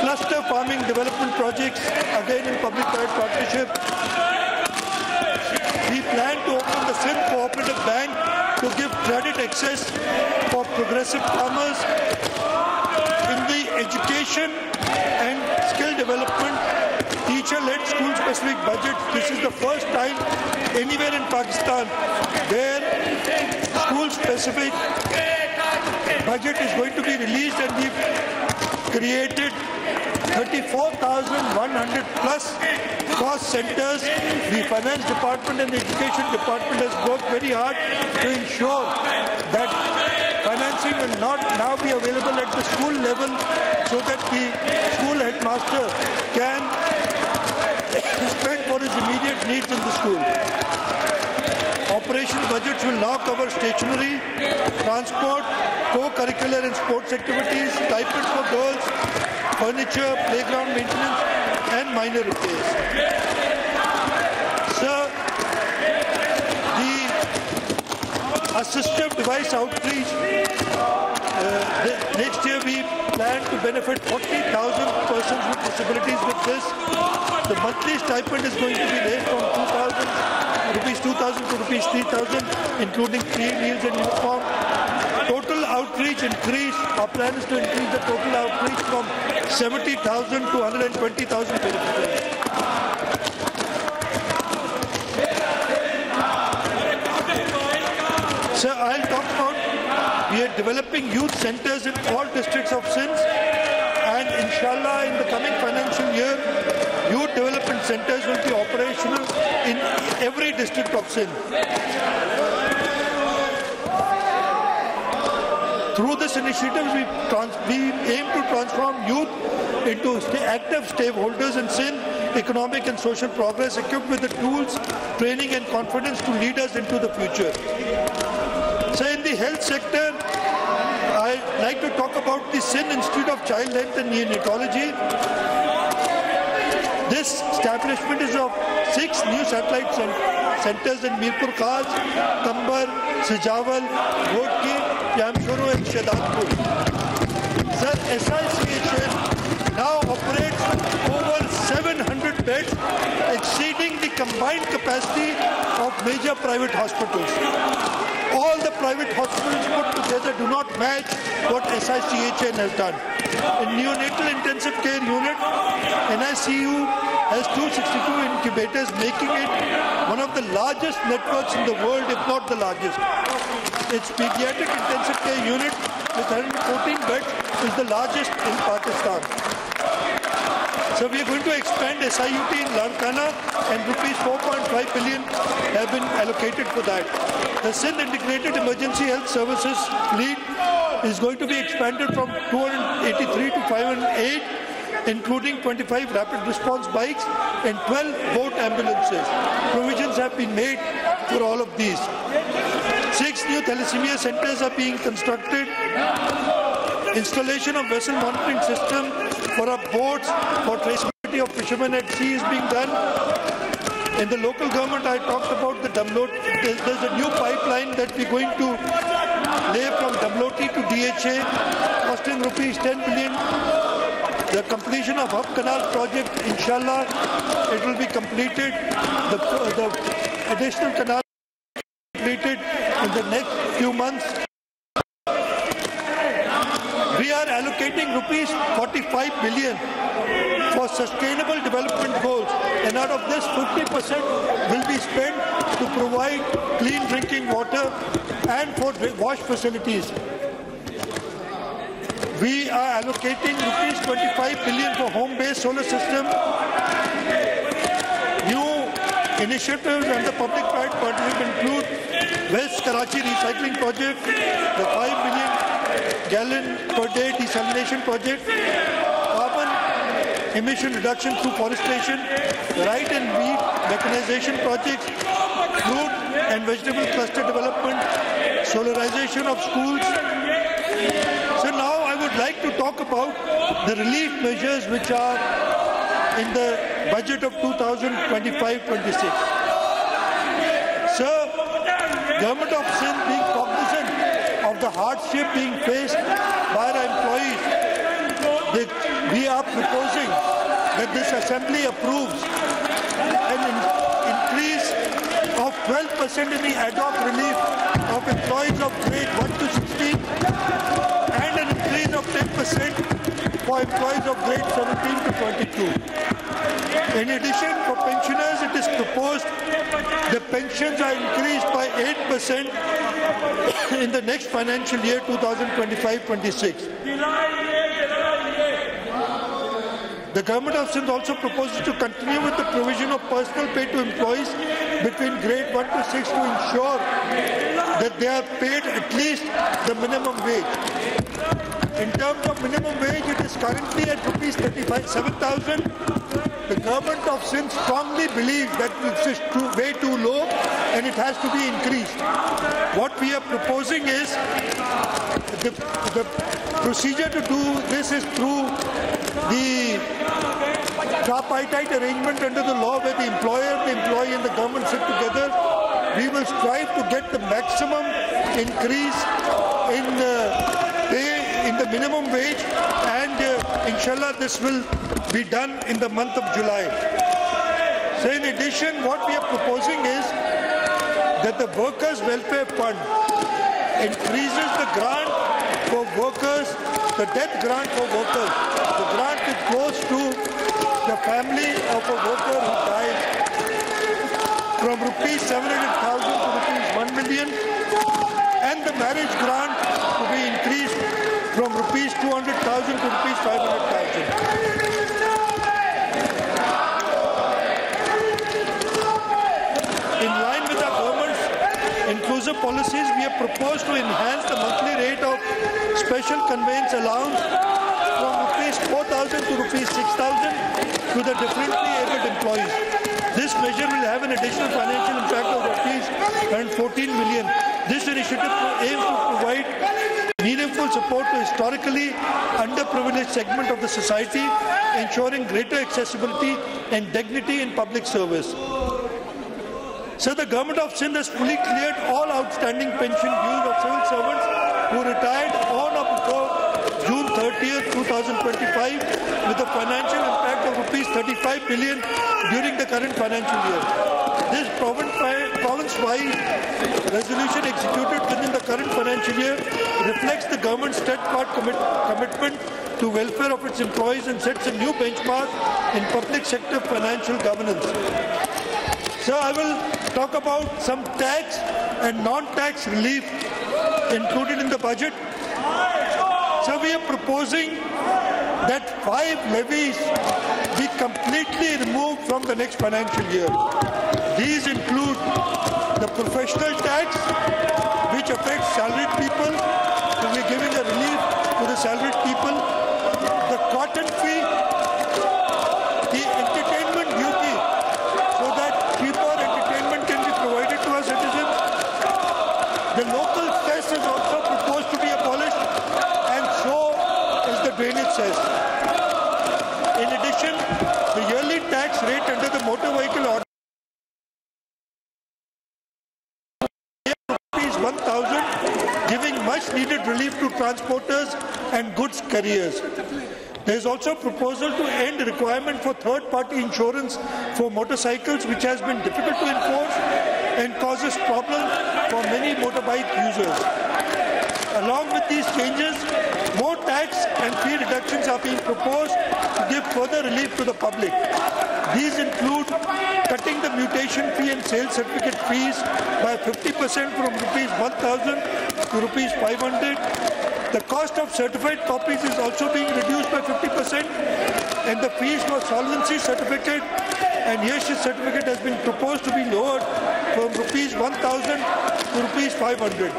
cluster farming development projects, again in public-private partnership. We plan to open the Sindh Cooperative Bank to give credit access for progressive farmers. In the education and skill development, teacher-led school-specific budget. This is the first time anywhere in Pakistan where school-specific budget is going to be released, and we've created 34,100 plus cost centers. The finance department and the education department has worked very hard to ensure that financing will not now be available at the school level, so that the school headmaster can spend for his immediate needs in the school. Operation budgets will now cover stationery, transport, co-curricular and sports activities, diapers for girls, furniture, playground maintenance and minor repairs. Sir, the assistive device outreach, next year we plan to benefit 40,000 persons with disabilities with this. The monthly stipend is going to be raised from rupees 2,000 to rupees 3,000, including free meals and uniform. Total outreach increase, our plan is to increase the total outreach from 70,000 to 120,000 beneficiaries. Sir, I'll talk about, we are developing youth centers in all districts of Sindh, and inshallah in the coming financial year, youth development centers will be operational in every district of Sindh. Through this initiative, we aim to transform youth into active stakeholders in Sindh economic and social progress, equipped with the tools, training and confidence to lead us into the future. So in the health sector, I'd like to talk about the Sindh Institute of Child Health and Neonatology. This establishment is of 6 new satellite centers in Mirpur Khas, Kambar, Sijawal, Ghodki, Jamshoro and Shahidpur. Sir, SICHN now operates over 700 beds, exceeding the combined capacity of major private hospitals. All the private hospitals put together do not match what SICHN has done. In neonatal intensive care unit, NICU has 262 incubators, making it one of the largest networks in the world, if not the largest. Its pediatric intensive care unit with 114 beds is the largest in Pakistan. So we are going to expand SIUT in Larkana, and rupees 4.5 billion have been allocated for that. The Sindh Integrated Emergency Health Services fleet is going to be expanded from 283 to 508, including 25 rapid response bikes and 12 boat ambulances. Provisions have been made for all of these. 6 new thalassemia centers are being constructed. Installation of vessel monitoring system for our boats for traceability of fishermen at sea is being done. In the local government, I talked about the Damloti. There's a new pipeline that we're going to lay from Damloti to DHA, costing rupees 10 billion. The completion of Hub Canal project, inshallah, it will be completed. The additional canal will be completed in the next few months. We are allocating rupees 45 billion for sustainable development goals, and out of this 50% will be spent to provide clean drinking water and for wash facilities. We are allocating rupees 25 billion for home-based solar system. New initiatives under public-private partnership include West Karachi Recycling Project, the 5 million gallon per day desalination project, carbon emission reduction through forestation, right and wheat mechanization projects, fruit and vegetable cluster development, solarization of schools. So now I would like to talk about the relief measures which are in the budget of 2025-26. Sir, Government of Sindh being cognizant of the hardship being faced by our employees, we are proposing that this Assembly approves an increase of 12% in the ad hoc relief of employees of grade 1 to 16 and an increase of 10% for employees of grade 17 to 22. In addition, for pensioners, it is proposed the pensions are increased by 8% in the next financial year 2025-26. The Government of Sindh also proposes to continue with the provision of personal pay to employees between grade 1 to 6 to ensure that they are paid at least the minimum wage. In terms of minimum wage, it is currently at rupees 7,000. The Government of Sindh strongly believes that this is way too low and it has to be increased. What we are proposing is the procedure to do this is through the tripartite arrangement under the law where the employer, the employee and the government sit together. We will strive to get the maximum increase in pay in the minimum wage and inshallah this will be done in the month of July. So in addition, what we are proposing is that the Workers' Welfare Fund increases the grant for workers, the death grant for workers. The grant which goes to the family of a worker who dies from rupees 700,000 to rupees 1 million, and the marriage grant to be increased from rupees 200,000 to rupees 500,000. In line with our government's inclusive policies, we have proposed to enhance the monthly rate of special conveyance allowance from rupees 4,000 to rupees 6,000 to the differently abled employees. This measure will have an additional financial impact of rupees 14 million. This initiative aims to provide meaningful support to historically underprivileged segment of the society, ensuring greater accessibility and dignity in public service. So the Government of Sindh has fully cleared all outstanding pension dues of civil servants who retired on or before June 30th, 2025 with a financial impact of rupees 35 billion during the current financial year. This province-wide resolution executed within the current financial year reflects the government's steadfast commitment to welfare of its employees and sets a new benchmark in public sector financial governance. So I will talk about some tax and non-tax relief included in the budget. So we are proposing that 5 levies be completely removed from the next financial year. These include the professional tax, which affects salaried people, so we are giving a relief to the salaried people, the cotton fee, the entertainment duty, so that cheaper entertainment can be provided to our citizens. The local cess is also proposed to be abolished, and so is the drainage cess. In addition, the yearly tax rate under the motor vehicle ordinance is 1,000, giving much needed relief to transporters and goods carriers. There is also a proposal to end the requirement for third-party insurance for motorcycles, which has been difficult to enforce and causes problems for many motorbike users. Along with these changes, more tax and fee reductions are being proposed to give further relief to the public. These include cutting the mutation fee and sales certificate fees by 50% from rupees 1,000 to rupees 500. The cost of certified copies is also being reduced by 50%, and the fees for solvency certificate and Yasha certificate has been proposed to be lowered from rupees 1,000 to rupees 500.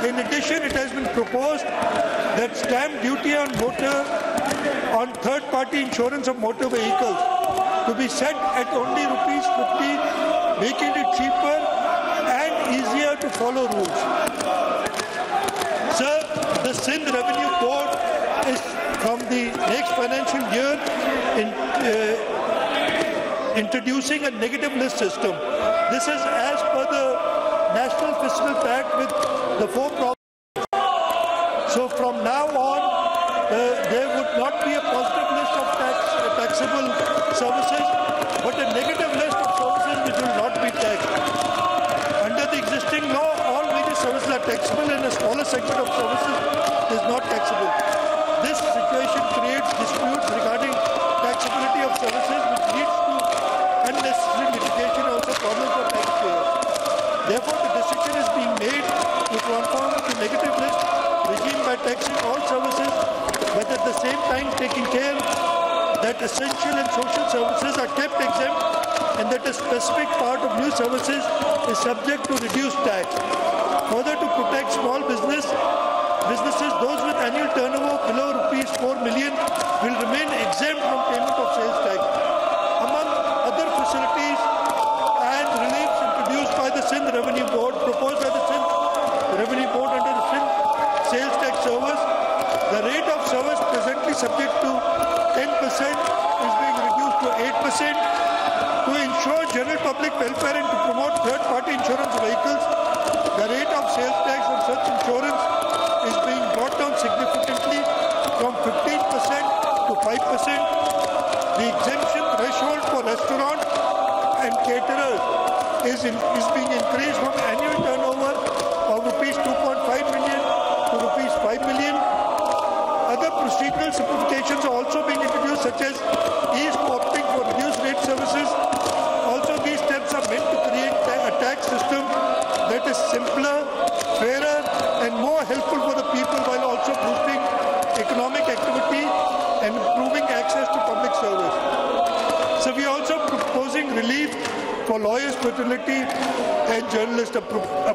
In addition, it has been proposed that stamp duty on third-party insurance of motor vehicles to be set at only rupees 50, making it cheaper and easier to follow rules. Sir, the Sindh Revenue Board is from the next financial year introducing a negative list system. This is as per the National Fiscal Pact with the 4 provinces. So from now on, there would not be a positive list of taxable services, but a negative list of services which will not be taxed. Under the existing law, all major services are taxable and a smaller segment of services is not taxable. This situation creates disputes regarding taxability of services, which leads to unnecessary litigation and also problems for taxpayers. Therefore, the decision is being made to transform the negative list regime by taxing all services, but at the same time taking care that essential and social services are kept exempt and that a specific part of new services is subject to reduced tax. Further, to protect small businesses, those with annual turnover below rupees 4 million will remain exempt from payment of sales tax. Among other facilities and reliefs introduced by the Sindh Revenue Board, proposed by the Sindh Revenue Board under the Sindh Sales Tax Service, the rate of service presently subject to 10% is being reduced to 8%. To ensure general public welfare and to promote third-party insurance vehicles, the rate of sales tax on such insurance is being brought down significantly from 15% to 5%. The exemption threshold for restaurants and caterers is being increased from annual turnover of rupees 2.5 million to rupees 5 million. Other procedural simplifications are also being introduced, such as ease to opting for reduced rate services. Also, these steps are meant to create a tax system that is simpler, fairer, and more helpful for the people, while also boosting economic activity and improving access to public service. So we are also proposing relief for lawyers, fraternity, and journalists. A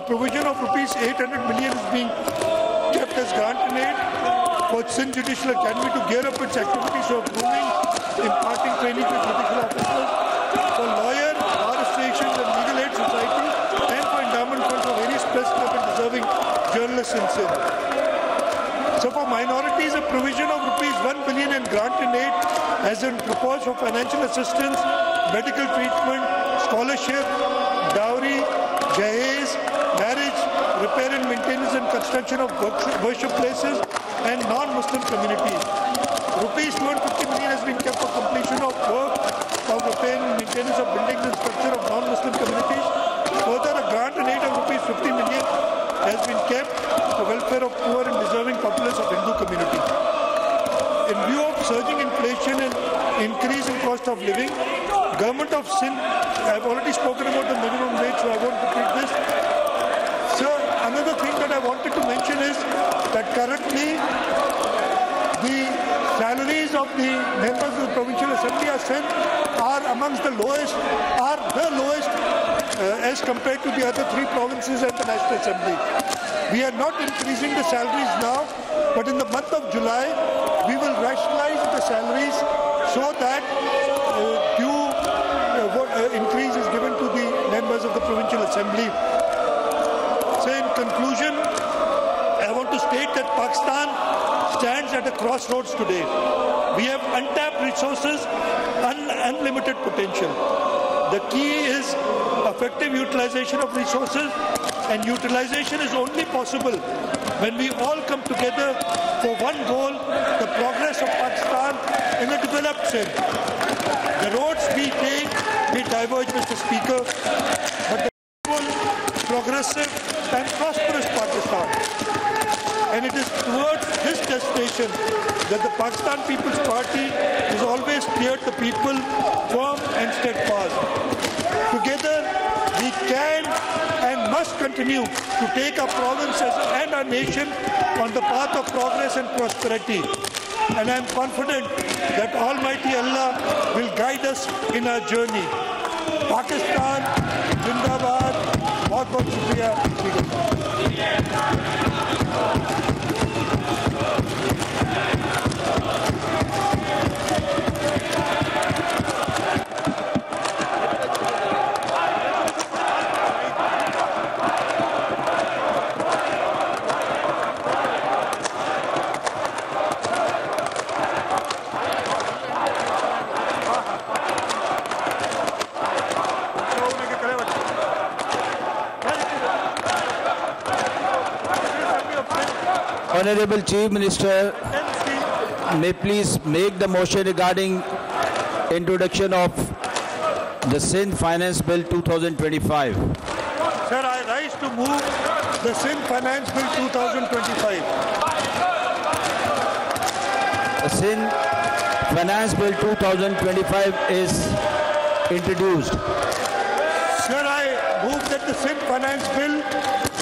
provision of rupees 800 million is being kept as grant and aid for Sindh Judicial Academy to gear up its activities of grooming, imparting training to judicial officers, for lawyer, bar associations and legal aid societies, and for endowment funds for various press club and deserving journalists in Sindh. So for minorities, a provision of rupees 1 billion in grant and aid has been proposed for financial assistance, medical treatment, scholarship, dowry, jahez, marriage, repair and maintenance and construction of worship places, and non-Muslim communities. Rupees 250 million has been kept for completion of work of repair and maintenance of buildings and structure of non-Muslim communities. Further, a grant and aid of rupees 50 million has been kept for welfare of poor and deserving populace of Hindu community. In view of surging inflation and increase in cost of living, Government of Sindh, I have already spoken about the minimum wage, so I won't repeat this. Sir, another thing that I wanted to mention is that currently the salaries of the members of the Provincial Assembly are amongst the lowest, as compared to the other 3 provinces and the National Assembly. We are not increasing the salaries now, but in the month of July, we will rationalize the salaries so that increase is given to the members of the Provincial Assembly. So in conclusion, I want to state that Pakistan stands at a crossroads today. We have untapped resources, unlimited potential. The key is effective utilization of resources, and utilization is only possible when we all come together for one goal, the progress of Pakistan in a developed Sindh. The roads we take may diverge, Mr. Speaker, but the progressive and prosperous Pakistan. And it is towards this destination that the Pakistan People's Party has always steered the people firm and steadfast. Together, we can and must continue to take our provinces and our nation on the path of progress and prosperity. And I am confident that Almighty Allah will guide us in our journey. Pakistan, Zindabad, बहुत-बहुत शुक्रिया। Honorable Chief Minister, may please make the motion regarding introduction of the Sindh Finance Bill 2025. Sir, I rise to move the Sindh Finance Bill 2025. The Sindh Finance Bill 2025 is introduced. Sir, I move that the Sindh Finance Bill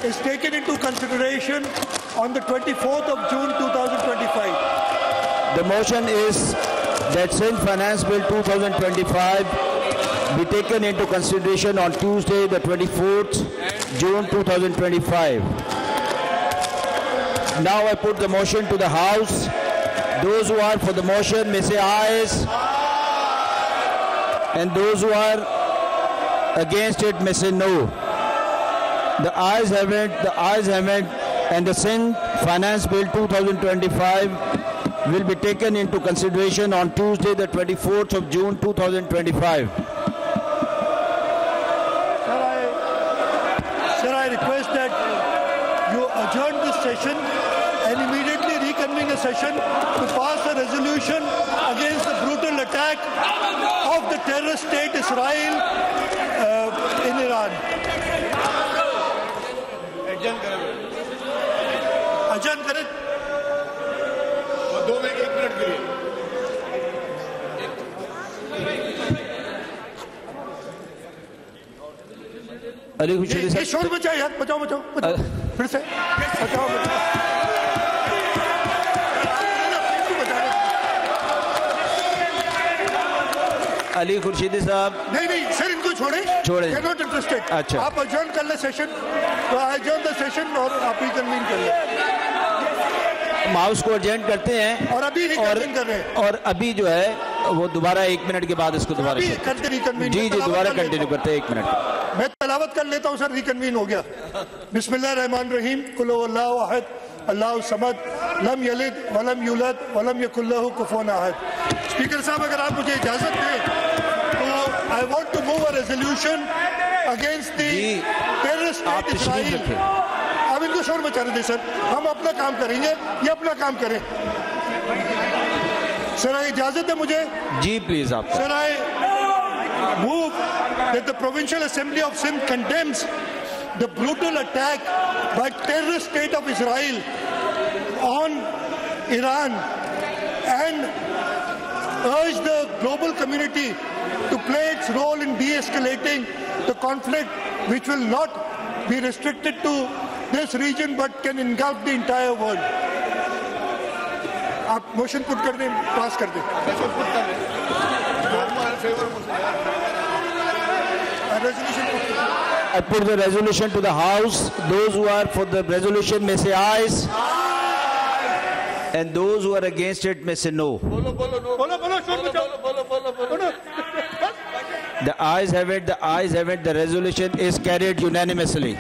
is taken into consideration on the 24th of June 2025. The motion is that Sindh Finance Bill 2025 be taken into consideration on Tuesday, the 24th June 2025. Now I put the motion to the House. Those who are for the motion may say ayes, and those who are against it may say no. The ayes have it, and the Sindh Finance Bill 2025 will be taken into consideration on Tuesday, the 24th of June 2025. Sir, I request that you adjourn this session and immediately reconvene a session to pass a resolution against the brutal attack of the terrorist state Israel in Iran. Adjourn करें। 2 minute 1 minute के लिए। अली खुशरी साहब, शोर बचाओ यार, बचाओ फिर से बचाओ। अली खुर्शीदी साहब, नहीं सर, इनको छोड़े। Not interested. अच्छा, आप अजॉर्न कर ले सेशन, तो अजॉर्न द सेशन और आप रिकन्वीन कर ले। हाउस को अर्जेंट करते हैं और अभी रिकन्वीन कर रहे हैं, और अभी जो है वो दोबारा 1 मिनट के बाद इसको दोबारा करते रिकन्वीन। जी दोबारा कंटिन्यू करते हैं 1 मिनट। मैं तलावत कर लेता हूँ सर, रिकन्वीन हो गया। बिस्मिल्लाहिर्रहमानिर्रहीम, कुल हुवल्लाहु अहद, अल्लाहु समद, लम यलिद वलम यूलद वलम यकुल लहू कुफुवन अहद। स्पीकर साहब, अगर आप मुझे इजाजत दें तो I want to move a resolution against the terrorist state Israel. अब इनको शोर मचाने दें सर, हम अपना काम करेंगे, ये अपना काम करें। सर इजाजत है मुझे? जी प्लीज आप। Sir I move that the Provincial Assembly of Sindh condemns the brutal attack by terrorist state of Israel on Iran and urge the global community to play its role in de-escalating the conflict, which will not be restricted to this region but can engulf the entire world. आप motion put कर दें, पास कर दें। I put the resolution to the House. Those who are for the resolution may say ayes, and those who are against it may say no. The ayes have it. The resolution is carried unanimously.